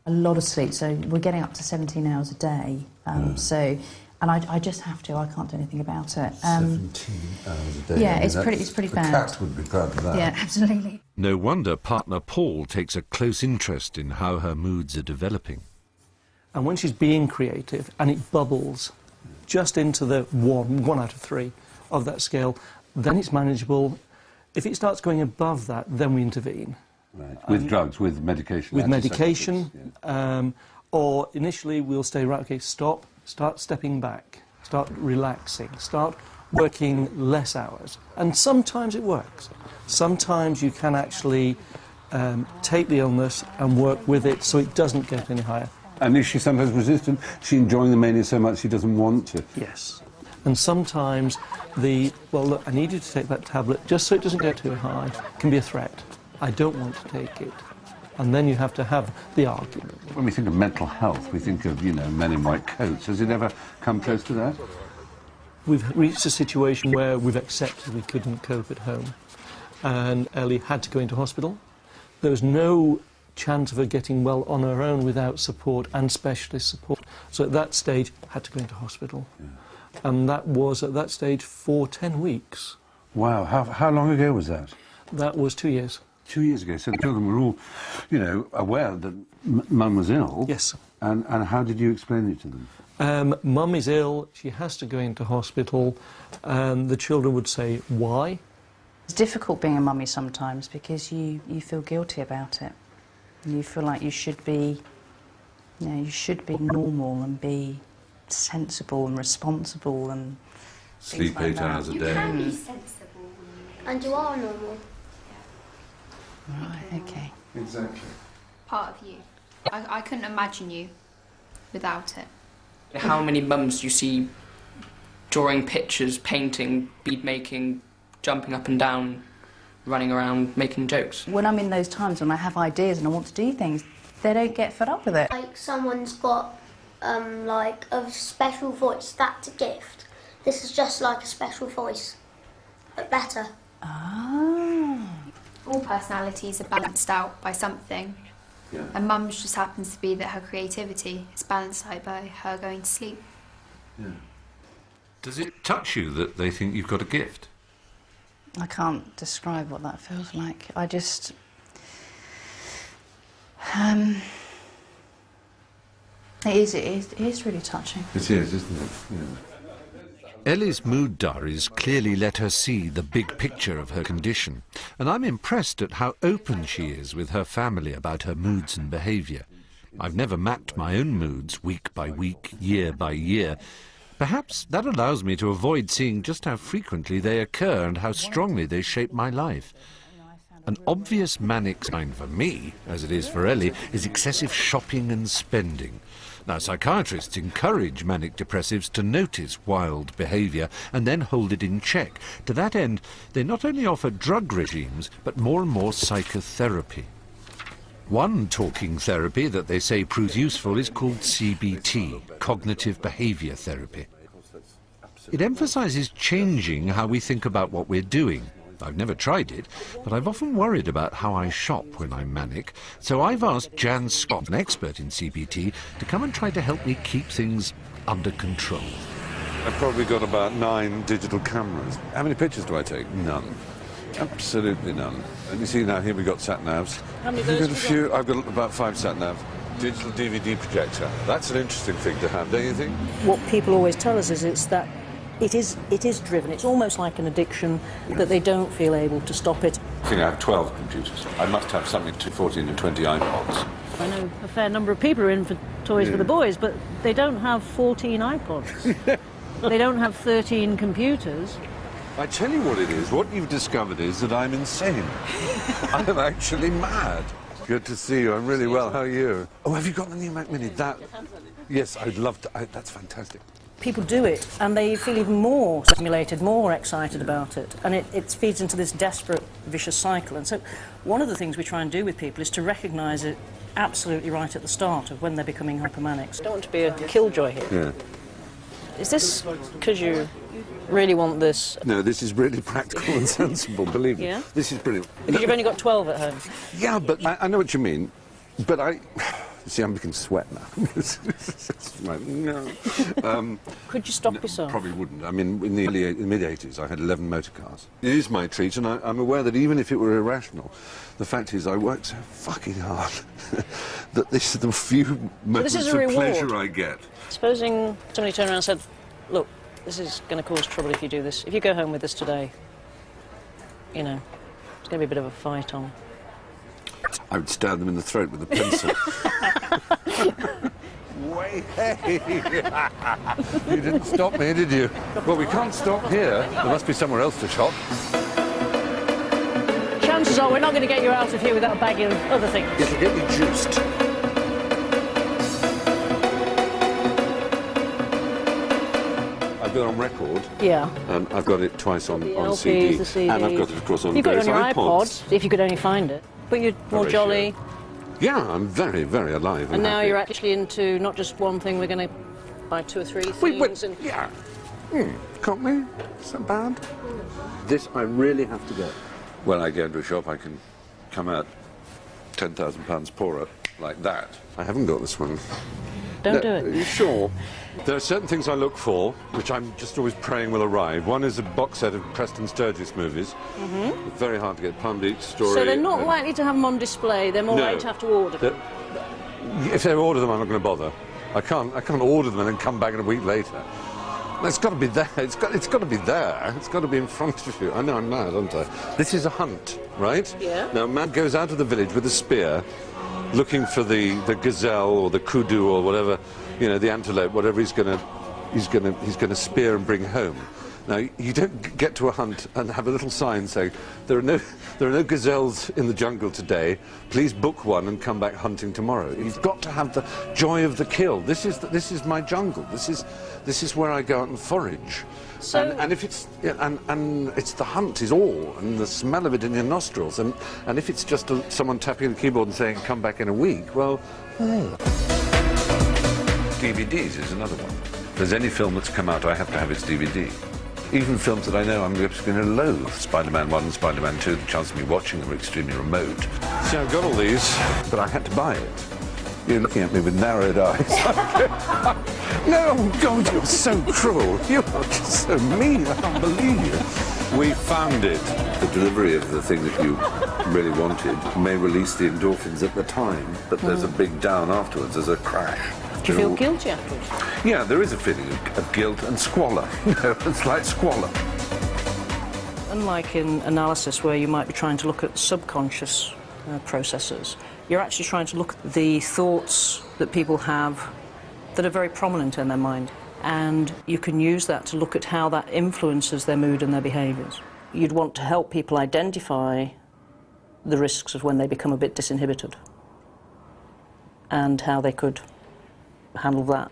A lot of sleep, so we're getting up to 17 hours a day. And I just have to, I can't do anything about it. 17 hours a day. Yeah, I mean, it's pretty the bad. cat would be proud of that. Yeah, absolutely. No wonder partner Paul takes a close interest in how her moods are developing. And when she's being creative and it bubbles just into the 1 out of 3 of that scale, then it's manageable. If it starts going above that, then we intervene. Right. With drugs, with medication? With medication, or initially we'll say, right, okay, stop, start stepping back, start relaxing, start working less hours. And sometimes it works. Sometimes you can actually take the illness and work with it so it doesn't get any higher. And is she sometimes resistant? Is she enjoying the mania so much she doesn't want to? Yes. And sometimes well, look, I need you to take that tablet just so it doesn't get too high, can be a threat. I don't want to take it. And then you have to have the argument. When we think of mental health, we think of, men in white coats. Has it ever come close to that? We've reached a situation where we've accepted we couldn't cope at home. And Ellie had to go into hospital. There was no chance of her getting well on her own without support and specialist support. So at that stage, had to go into hospital. Yeah. And that was, at that stage, for 10 weeks. Wow. How long ago was that? That was 2 years. 2 years ago. So the children were all, aware that Mum was ill. Yes. And how did you explain it to them? Mum is ill, she has to go into hospital, and the children would say, why? It's difficult being a mummy sometimes because you feel guilty about it. You feel like you should be, you should be normal and be sensible and responsible and sleep 8 hours a day. You can be sensible and you are normal. Right, okay. Exactly. Part of you. I couldn't imagine you without it. How many mums do you see drawing pictures, painting, bead making, jumping up and down, running around, making jokes? When I'm in those times when I have ideas and I want to do things, they don't get fed up with it. Like someone's got like a special voice, that's a gift. This is just like a special voice, but better. Ah. All personalities are balanced out by something. Yeah. And Mum's just happens to be that her creativity is balanced out by her going to sleep. Yeah. Does it touch you that they think you've got a gift? I can't describe what that feels like. I just... It is really touching. It is, isn't it? Yeah. Ellie's mood diaries clearly let her see the big picture of her condition, and I'm impressed at how open she is with her family about her moods and behaviour. I've never mapped my own moods week by week, year by year. Perhaps that allows me to avoid seeing just how frequently they occur and how strongly they shape my life. An obvious manic sign for me, as it is for Ellie, is excessive shopping and spending. Now, psychiatrists encourage manic depressives to notice wild behaviour and then hold it in check. To that end, they not only offer drug regimes, but more and more psychotherapy. One talking therapy that they say proves useful is called CBT, cognitive behaviour therapy. It emphasises changing how we think about what we're doing. I've never tried it, but I've often worried about how I shop when I'm manic, so I've asked Jan Scott, an expert in CBT, to come and try to help me keep things under control. I've probably got about 9 digital cameras. How many pictures do I take? None. Absolutely none. And you see now, here we've got sat-navs. How many of those have you got? I've got about 5 sat-navs. Digital DVD projector. That's an interesting thing to have, don't you think? What people always tell us is it's that it is driven. It's almost like an addiction that they don't feel able to stop it. I think I have 12 computers. I must have something to 14 to 20 iPods. I know a fair number of people are in for toys for the boys, but they don't have 14 iPods. They don't have 13 computers. I tell you what it is. What you've discovered is that I'm insane. I'm actually mad. Good to see you. I'm really well. How are you? Oh, have you got the new Mac Mini? That? Yes, I'd love to. That's fantastic. People do it, and they feel even more stimulated, more excited about it, and it feeds into this desperate, vicious cycle. And so one of the things we try and do with people is to recognise it absolutely right at the start of when they're becoming hypomanic. I don't want to be a killjoy here. Yeah. Is this because you really want this? No, this is really practical and sensible, believe me. Yeah? This is brilliant. Because you've only got 12 at home. Yeah, but I know what you mean, but see, I'm beginning to sweat now. It's like, no. Could you stop yourself? Probably wouldn't. I mean, in the mid-80s, I had 11 motor cars. It is my treat, and I'm aware that even if it were irrational, the fact is I work so fucking hard that this is the few moments of pleasure I get. Supposing somebody turned around and said, look, this is going to cause trouble if you do this. If you go home with this today, you know, it's going to be a bit of a fight on. I would stab them in the throat with a pencil. Hey! You didn't stop me, did you? Well, we can't stop here. There must be somewhere else to shop. Chances are we're not going to get you out of here without a bag of other things. It'll get you juiced. I've got it on record. Yeah. I've got it twice on LPs, CD. the CDs. And I've got it, of course, on You've got it on your iPods. if you could only find it. But you're more jolly. Yeah, I'm very, very alive. And now happy. you're actually into not just one thing, we're going to buy 2 or 3 things. Yeah. Can't we? Is that bad? This I really have to get. When I go into a shop, I can come out £10,000 poorer like that. I haven't got this one. Don't do it. Are you sure? There are certain things I look for, which I'm just always praying will arrive. One is a box set of Preston Sturgis movies. Very hard to get. Palm Beach Story. So they're not likely to have them on display. They're more likely to have to order them. If they order them, I'm not going to bother. I can't order them and then come back in a week later. It's got to be there. It's got to be there. It's got to be in front of you. I know I'm mad, aren't I? This is a hunt, right? Yeah. Now, a man goes out of the village with a spear, looking for the gazelle or the kudu or whatever, you know, the antelope, whatever he's going to spear and bring home. Now, you don't get to a hunt and have a little sign saying there are no gazelles in the jungle today. Please book one and come back hunting tomorrow. You've got to have the joy of the kill. This is my jungle. This is where I go out and forage. So, and if it's and it's the hunt is all, and the smell of it in your nostrils, and if it's just someone tapping on the keyboard and saying come back in a week, well, hey. DVDs is another one. If there's any film that's come out, I have to have its DVD. Even films that I know I'm just going to loathe. Spider-Man 1 and Spider-Man 2, the chance of me watching them are extremely remote. See, I've got all these, but I had to buy it. You're looking at me with narrowed eyes. No, God, you're so cruel. You are just so mean. I can't believe you. We found it. The delivery of the thing that you really wanted may release the endorphins at the time, but there's a big down afterwards. There's a crash. Do you feel guilty afterwards? Yeah, there is a feeling of guilt and squalor. You know, it's like squalor. Unlike in analysis where you might be trying to look at subconscious processes, you're actually trying to look at the thoughts that people have that are very prominent in their mind. And you can use that to look at how that influences their mood and their behaviours. You'd want to help people identify the risks of when they become a bit disinhibited and how they could handle that.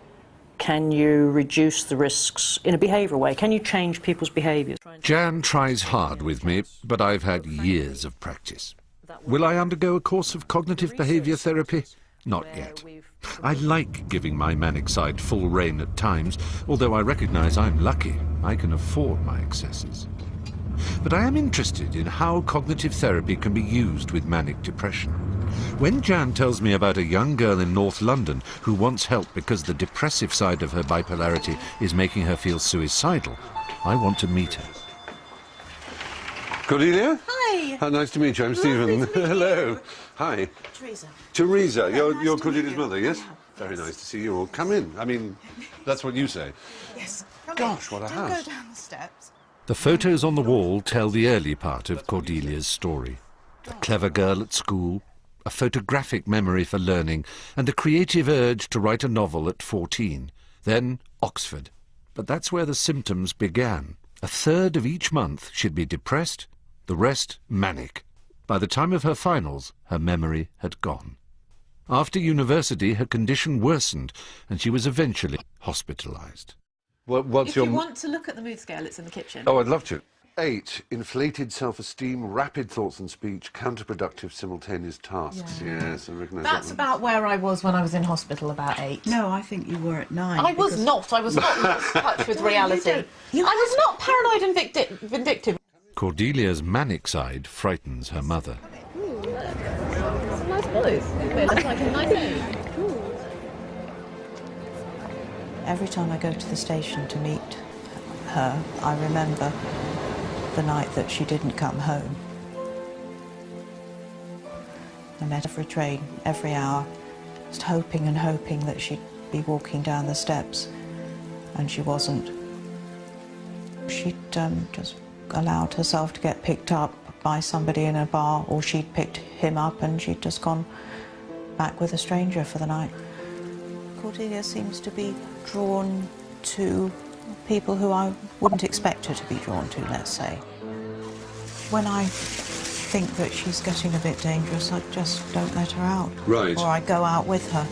Can you reduce the risks in a behavioural way? Can you change people's behaviours? Jan tries hard with me, but I've had years of practice. Will I undergo a course of cognitive behaviour therapy? Not yet. I like giving my manic side full rein at times, although I recognise I'm lucky. I can afford my excesses. But I am interested in how cognitive therapy can be used with manic depression. When Jan tells me about a young girl in North London who wants help because the depressive side of her bipolarity is making her feel suicidal, I want to meet her. Cordelia? Hi. How nice to meet you. I'm Stephen. Hello. Hi. Teresa. Teresa, you're nice to Cordelia's meet you. mother, yes? Very nice to see you all. Come in. I mean, that's what you say. Yes. Gosh, what a Don't house. go down the steps. The photos on the wall tell the early part of Cordelia's story. A clever girl at school, a photographic memory for learning, and a creative urge to write a novel at 14. Then Oxford. But that's where the symptoms began. A third of each month she'd be depressed, the rest manic. By the time of her finals, her memory had gone. After university, her condition worsened, and she was eventually hospitalised. If you want to look at the mood scale, it's in the kitchen. Oh, I'd love to. 8, inflated self-esteem, rapid thoughts and speech, counterproductive simultaneous tasks. Yeah. Yes, I recognise That's that about where I was when I was in hospital, about 8. No, I think you were at 9. I was not in touch with reality. I was not paranoid and vindictive. Cordelia's manic side frightens her mother. Some nice boys. They look like a nice age. Every time I go to the station to meet her, I remember the night that she didn't come home. I met her for a train every hour, just hoping and hoping that she'd be walking down the steps, and she wasn't. She'd just allowed herself to get picked up by somebody in a bar, or she'd picked him up and she'd just gone back with a stranger for the night. Cordelia seems to be drawn to people who I wouldn't expect her to be drawn to, let's say. When I think that she's getting a bit dangerous, I just don't let her out. Right. Or I go out with her.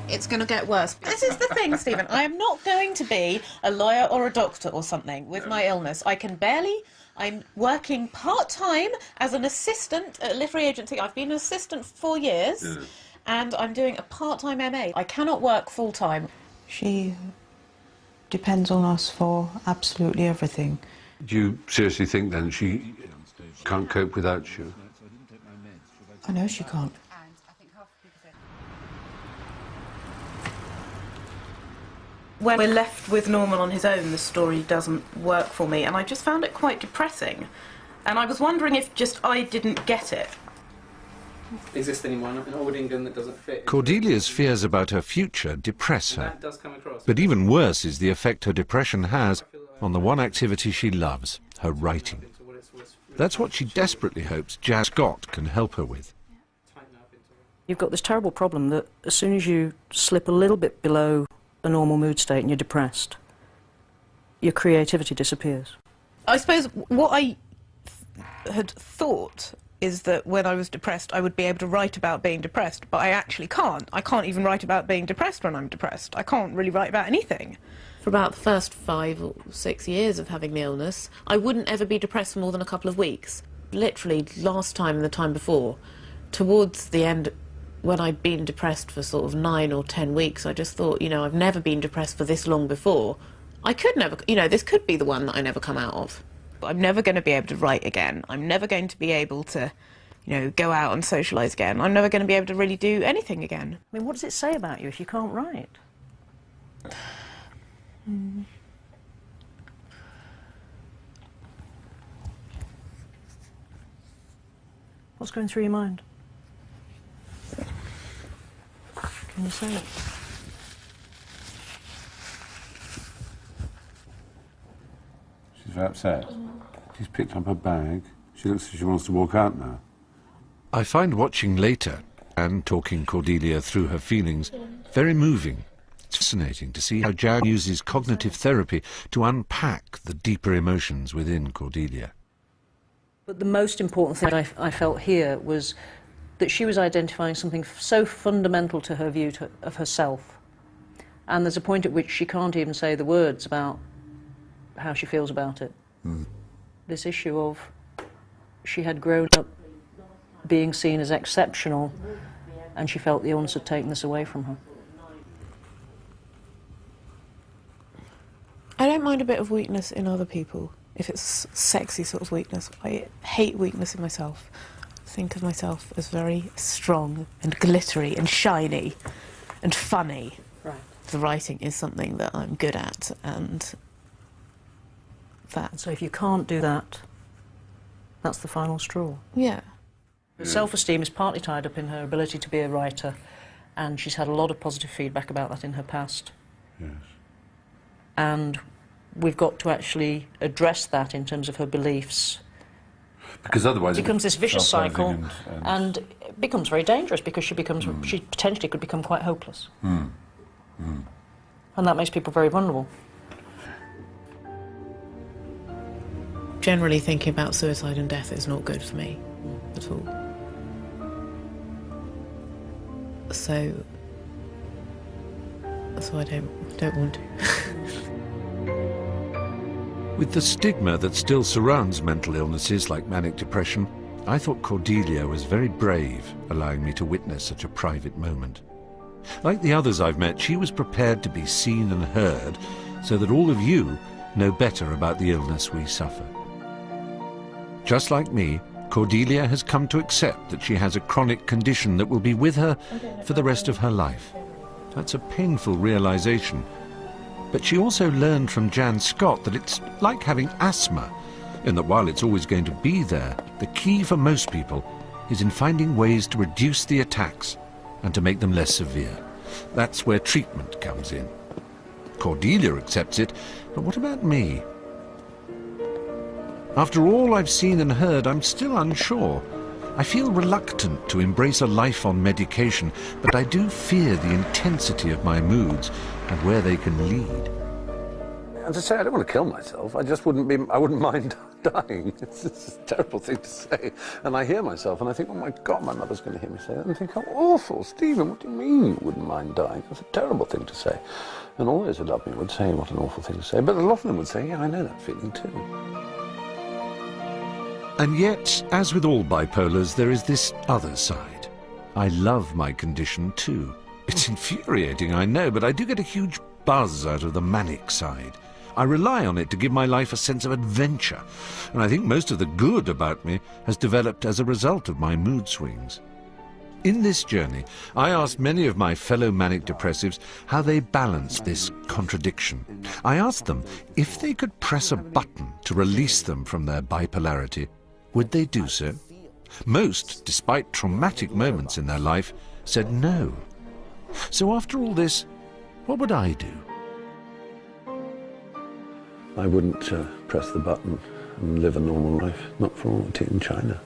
It's going to get worse. This is the thing, Stephen. I am not going to be a lawyer or a doctor or something with my illness. I'm working part-time as an assistant at a literary agency. I've been an assistant for 4 years, and I'm doing a part-time MA. I cannot work full-time. She depends on us for absolutely everything. Do you seriously think then she can't cope without you? I know she can't. When we're left with Norman on his own, the story doesn't work for me, and I just found it quite depressing. And I was wondering if just I didn't get it. Exist anymore in old England that doesn't fit. Cordelia's fears about her future depress her. That does come across. But even worse is the effect her depression has on the one activity she loves, her writing. That's what she desperately hopes Jan Scott can help her with. You've got this terrible problem that as soon as you slip a little bit below a normal mood state and you're depressed, your creativity disappears. I suppose what I had thought is that when I was depressed I would be able to write about being depressed, but I actually can't. I can't even write about being depressed when I'm depressed. I can't really write about anything. For about the first 5 or 6 years of having the illness, I wouldn't ever be depressed for more than a couple of weeks. Literally, last time and the time before, towards the end, when I'd been depressed for sort of 9 or 10 weeks, I just thought, you know, I've never been depressed for this long before. I could never, you know, this could be the one that I never come out of. I'm never going to be able to write again. I'm never going to be able to, you know, go out and socialise again. I'm never going to be able to really do anything again. I mean, what does it say about you if you can't write? What's going through your mind? Can you say it? She's very upset. She's picked up her bag. She looks as if she wants to walk out now. I find watching later and talking Cordelia through her feelings very moving. It's fascinating to see how Jan uses cognitive therapy to unpack the deeper emotions within Cordelia. But the most important thing I felt here was that she was identifying something so fundamental to her view of herself. And there's a point at which she can't even say the words about how she feels about it. Mm. This issue of she had grown up being seen as exceptional, and she felt the illness had taken this away from her. I don't mind a bit of weakness in other people, if it's sexy sort of weakness. I hate weakness in myself. I think of myself as very strong and glittery and shiny and funny. Right. The writing is something that I'm good at, and that... So if you can't do that, that's the final straw. Yeah. Her self-esteem is partly tied up in her ability to be a writer, and she's had a lot of positive feedback about that in her past. Yes. And we've got to actually address that in terms of her beliefs. Because otherwise it becomes this vicious cycle, and and it becomes very dangerous because she becomes, she potentially could become quite hopeless. Mm. Mm. And that makes people very vulnerable. Generally thinking about suicide and death is not good for me at all. So I don't want to. With the stigma that still surrounds mental illnesses like manic depression, I thought Cordelia was very brave, allowing me to witness such a private moment. Like the others I've met, she was prepared to be seen and heard so that all of you know better about the illness we suffer. Just like me, Cordelia has come to accept that she has a chronic condition that will be with her for the rest of her life. That's a painful realization. But she also learned from Jan Scott that it's like having asthma, in that while it's always going to be there, the key for most people is in finding ways to reduce the attacks and to make them less severe. That's where treatment comes in. Cordelia accepts it, but what about me? After all I've seen and heard, I'm still unsure. I feel reluctant to embrace a life on medication, but I do fear the intensity of my moods and where they can lead. As I say, I don't want to kill myself. I wouldn't mind dying. It's a terrible thing to say. And I hear myself and I think, oh my God, my mother's going to hear me say that. And I think, how awful, Stephen, what do you mean you wouldn't mind dying? That's a terrible thing to say. And all those who love me would say, what an awful thing to say. But a lot of them would say, yeah, I know that feeling too. And yet, as with all bipolars, there is this other side. I love my condition too. It's infuriating, I know, but I do get a huge buzz out of the manic side. I rely on it to give my life a sense of adventure, and I think most of the good about me has developed as a result of my mood swings. In this journey, I asked many of my fellow manic depressives how they balanced this contradiction. I asked them if they could press a button to release them from their bipolarity, would they do so? Most, despite traumatic moments in their life, said no. So after all this, what would I do? I wouldn't press the button and live a normal life, not for all in China.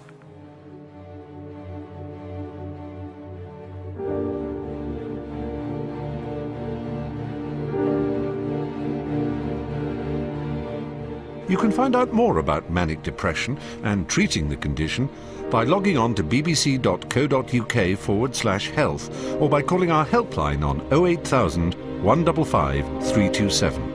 You can find out more about manic depression and treating the condition by logging on to bbc.co.uk/health or by calling our helpline on 08000 155 327.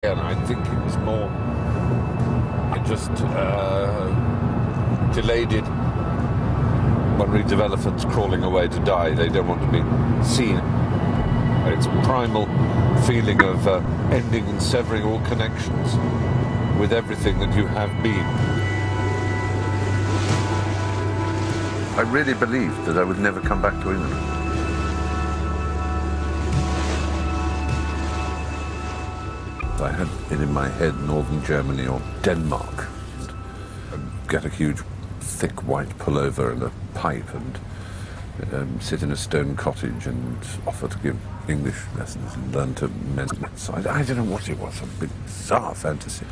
And I think it was more, it just delayed it. When redevelop elephants crawling away to die, they don't want to be seen. It's a primal feeling of ending and severing all connections with everything that you have been. I really believed that I would never come back to England. I had it in my head northern Germany or Denmark. I'd get a huge thick white pullover and a pipe and sit in a stone cottage and offer to give English lessons and learn to mend. So I don't know what it was, a bizarre fantasy.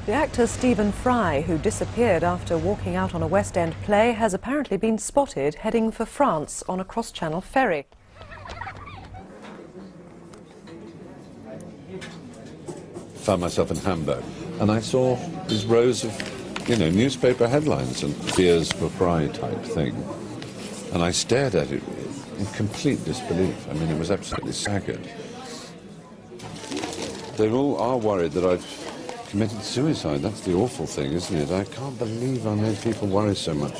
The actor Stephen Fry, who disappeared after walking out on a West End play, has apparently been spotted heading for France on a cross-channel ferry. Found myself in Hamburg, and I saw these rows of, newspaper headlines and fears for Fry type thing. And I stared at it in complete disbelief. I mean, it was absolutely staggered. They all are worried that I've committed suicide. That's the awful thing, isn't it? I can't believe I made people worry so much.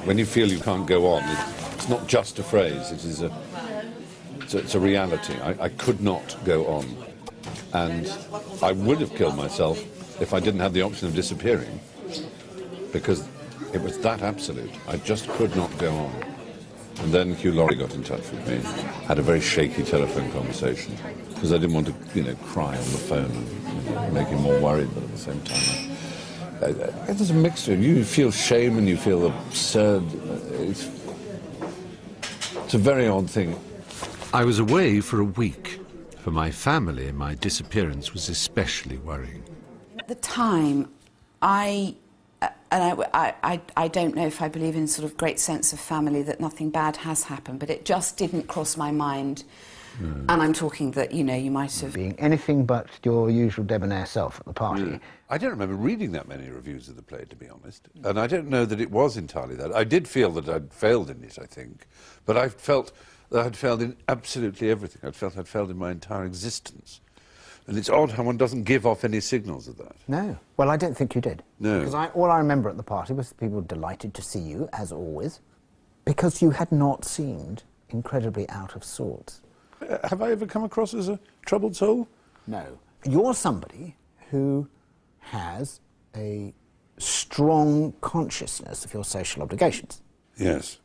When you feel you can't go on, it's not just a phrase, it's a reality. I could not go on. And I would have killed myself if I didn't have the option of disappearing, because it was that absolute. I just could not go on. And then Hugh Laurie got in touch with me, had a very shaky telephone conversation, because I didn't want to, cry on the phone and make him more worried, but at the same time, there's a mixture. You feel shame and you feel absurd. It's a very odd thing. I was away for a week. For my family, my disappearance was especially worrying. At the time, I don't know if I believe in sort of great sense of family, that nothing bad has happened, but it just didn't cross my mind. And I'm talking that, you might have... Being anything but your usual debonair self at the party. I don't remember reading that many reviews of the play, to be honest. And I don't know that it was entirely that. I did feel that I'd failed in it, I think. But I felt that I'd failed in absolutely everything. I felt I'd failed in my entire existence. And it's odd how one doesn't give off any signals of that. No. Well, I don't think you did. No. Because all I remember at the party was people delighted to see you, as always, because you had not seemed incredibly out of sorts. Have I ever come across as a troubled soul? No. You're somebody who has a strong consciousness of your social obligations. Yes.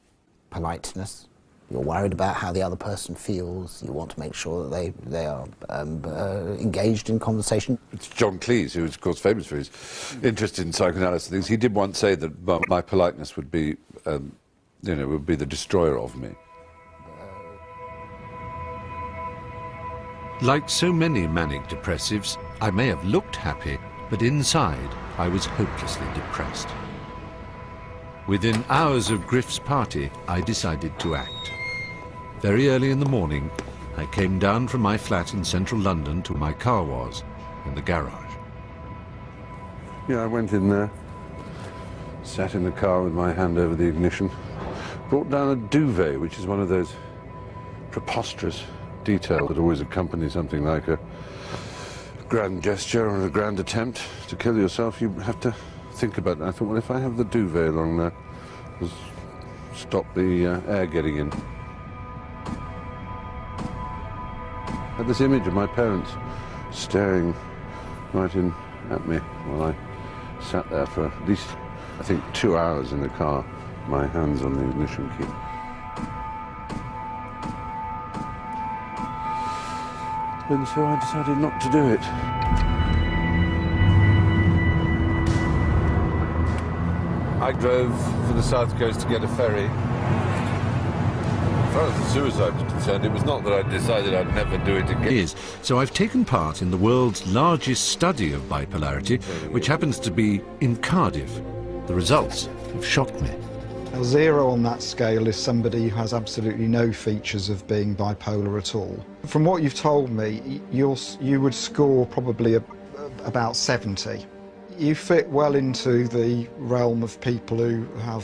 Politeness. You're worried about how the other person feels. You want to make sure that they are engaged in conversation. It's John Cleese, who is, of course, famous for his interest in psychoanalysis and things. He did once say that my politeness would be, would be the destroyer of me. Like so many manic depressives, I may have looked happy, but inside I was hopelessly depressed. Within hours of Griff's party, I decided to act. Very early in the morning, I came down from my flat in central London to where my car was, in the garage. Yeah, I went in there, sat in the car with my hand over the ignition, brought down a duvet, which is one of those preposterous details that always accompany something like a grand gesture or a grand attempt to kill yourself. You have to think about it. I thought, well, if I have the duvet along there, it'll stop the air getting in. I had this image of my parents staring right in at me while I sat there for at least, I think, 2 hours in the car, my hands on the ignition key. And so I decided not to do it. I drove for the south coast to get a ferry. As far as the suicide was concerned, it was not that I decided I'd never do it again. So I've taken part in the world's largest study of bipolarity, which happens to be in Cardiff. The results have shocked me. A 0 on that scale is somebody who has absolutely no features of being bipolar at all. From what you've told me, you would score probably about 70. You fit well into the realm of people who have,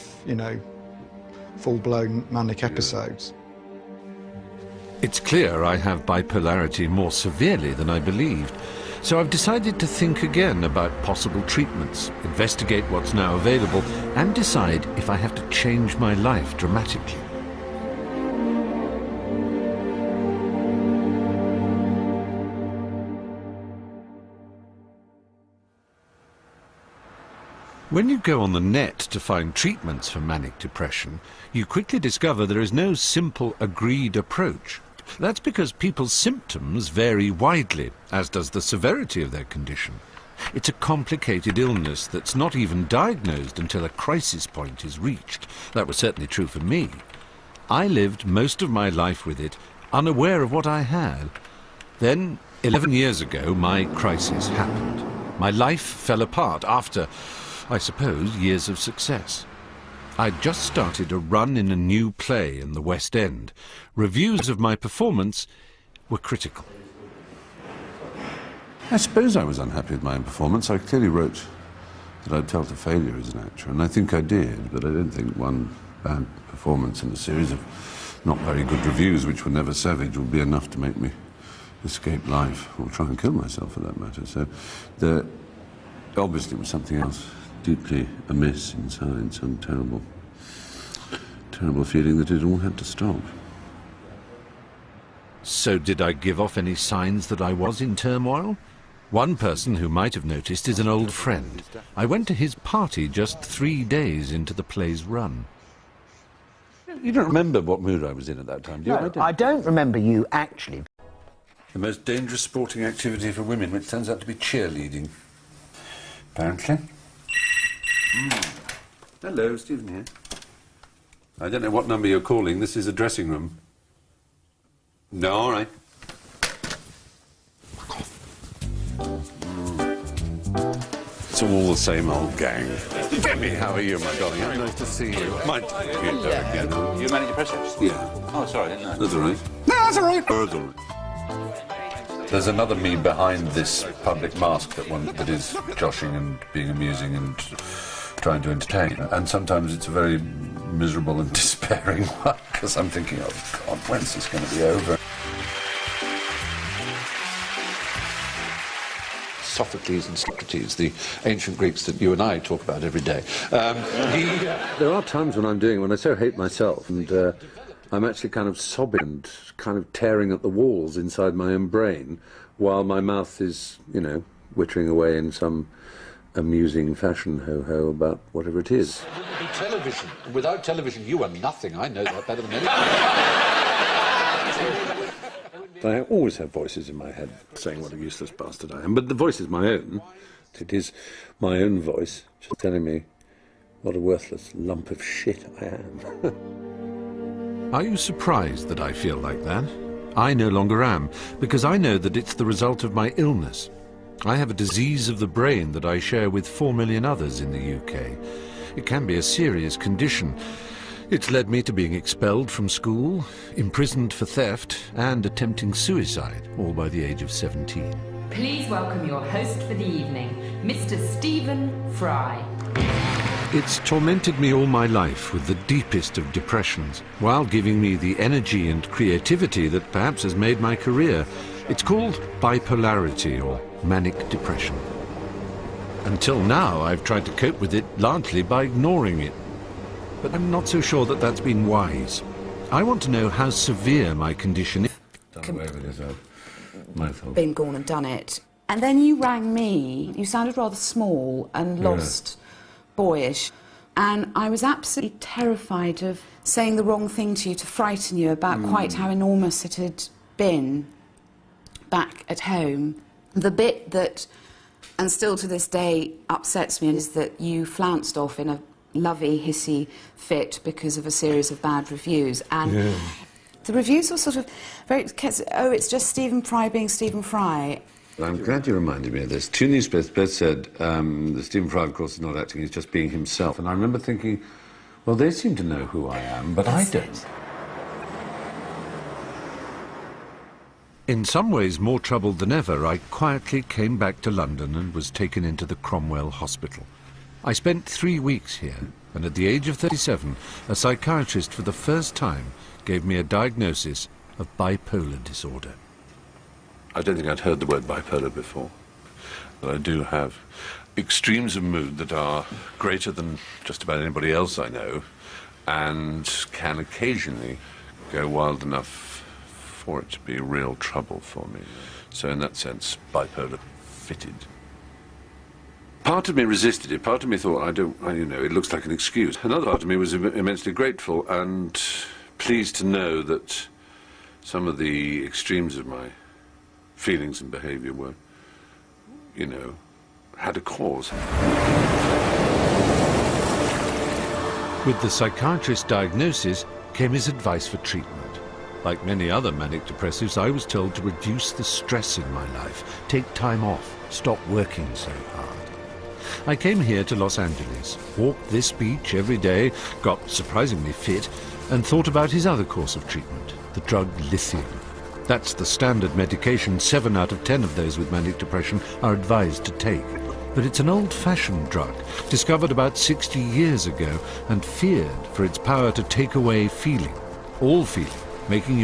full-blown manic episodes. It's clear I have bipolarity more severely than I believed, so I've decided to think again about possible treatments, investigate what's now available, and decide if I have to change my life dramatically. When you go on the net to find treatments for manic depression, you quickly discover there is no simple, agreed approach. That's because people's symptoms vary widely, as does the severity of their condition. It's a complicated illness that's not even diagnosed until a crisis point is reached. That was certainly true for me. I lived most of my life with it, unaware of what I had. Then, 11 years ago, my crisis happened. My life fell apart after, I suppose, years of success. I'd just started a run in a new play in the West End. Reviews of my performance were critical. I suppose I was unhappy with my own performance. I clearly wrote that I'd dealt a failure as an actor, and I think I did, but I don't think one bad performance in a series of not very good reviews, which were never savage, will be enough to make me escape life, or try and kill myself for that matter. So there obviously was something else deeply amiss inside, some terrible feeling that it all had to stop. So did I give off any signs that I was in turmoil? One person who might have noticed is an old friend. I went to his party just 3 days into the play's run. You don't remember what mood I was in at that time, do you? No, I don't remember you actually. The most dangerous sporting activity for women, which turns out to be cheerleading, apparently. Hello, Stephen here. I don't know what number you're calling. This is a dressing room. No, all right. It's all the same old gang. Jimmy, how are you, my darling? Nice to see you. You Manic Depressive? Yeah. Oh, sorry, I didn't know. That's all right. No, that's all right. That's all right. There's another me behind this public mask that is joshing and being amusing and trying to entertain. And sometimes it's a very miserable and despairing one, because I'm thinking, oh God, when's this going to be over? Sophocles and Socrates, the ancient Greeks that you and I talk about every day. There are times when I so hate myself, and I'm actually kind of sobbing and kind of tearing at the walls inside my own brain, while my mouth is, you know, wittering away in some amusing fashion ho-ho about whatever it is. It wouldn't be television. Without television, you are nothing. I know that better than anyone. I always have voices in my head saying what a useless bastard I am, but the voice is my own. It is my own voice just telling me what a worthless lump of shit I am. Are you surprised that I feel like that? I no longer am, because I know that it's the result of my illness. I have a disease of the brain that I share with 4 million others in the UK. It can be a serious condition. It's led me to being expelled from school, imprisoned for theft, and attempting suicide, all by the age of 17. Please welcome your host for the evening, Mr. Stephen Fry. It's tormented me all my life with the deepest of depressions, while giving me the energy and creativity that perhaps has made my career. It's called bipolarity, or manic depression. Until now, I've tried to cope with it largely by ignoring it. But I'm not so sure that that's been wise. I want to know how severe my condition is. Been gone and done it. And then you rang me. You sounded rather small and lost, boyish. And I was absolutely terrified of saying the wrong thing to you, to frighten you about quite how enormous it had been back at home. The bit that, and still to this day, upsets me is that you flounced off in a lovey, hissy fit because of a series of bad reviews. And the reviews were sort of very, oh, it's just Stephen Fry being Stephen Fry. I'm glad you reminded me of this. Two newspapers both said that Stephen Fry, of course, is not acting, he's just being himself. And I remember thinking, well, they seem to know who I am, but I don't. In some ways more troubled than ever, I quietly came back to London and was taken into the Cromwell Hospital. I spent 3 weeks here, and at the age of 37, a psychiatrist for the first time gave me a diagnosis of bipolar disorder. I don't think I'd heard the word bipolar before, but I do have extremes of mood that are greater than just about anybody else I know, and can occasionally go wild enough for it to be real trouble for me. So in that sense, bipolar fitted. Part of me resisted it. Part of me thought, you know, it looks like an excuse. Another part of me was immensely grateful and pleased to know that some of the extremes of my feelings and behaviour were, you know, had a cause. With the psychiatrist's diagnosis came his advice for treatment. Like many other manic depressives, I was told to reduce the stress in my life, take time off, stop working so hard. I came here to Los Angeles, walked this beach every day, got surprisingly fit, and thought about his other course of treatment, the drug lithium. That's the standard medication 7 out of 10 of those with manic depression are advised to take. But it's an old-fashioned drug, discovered about 60 years ago, and feared for its power to take away feeling, all feeling, making you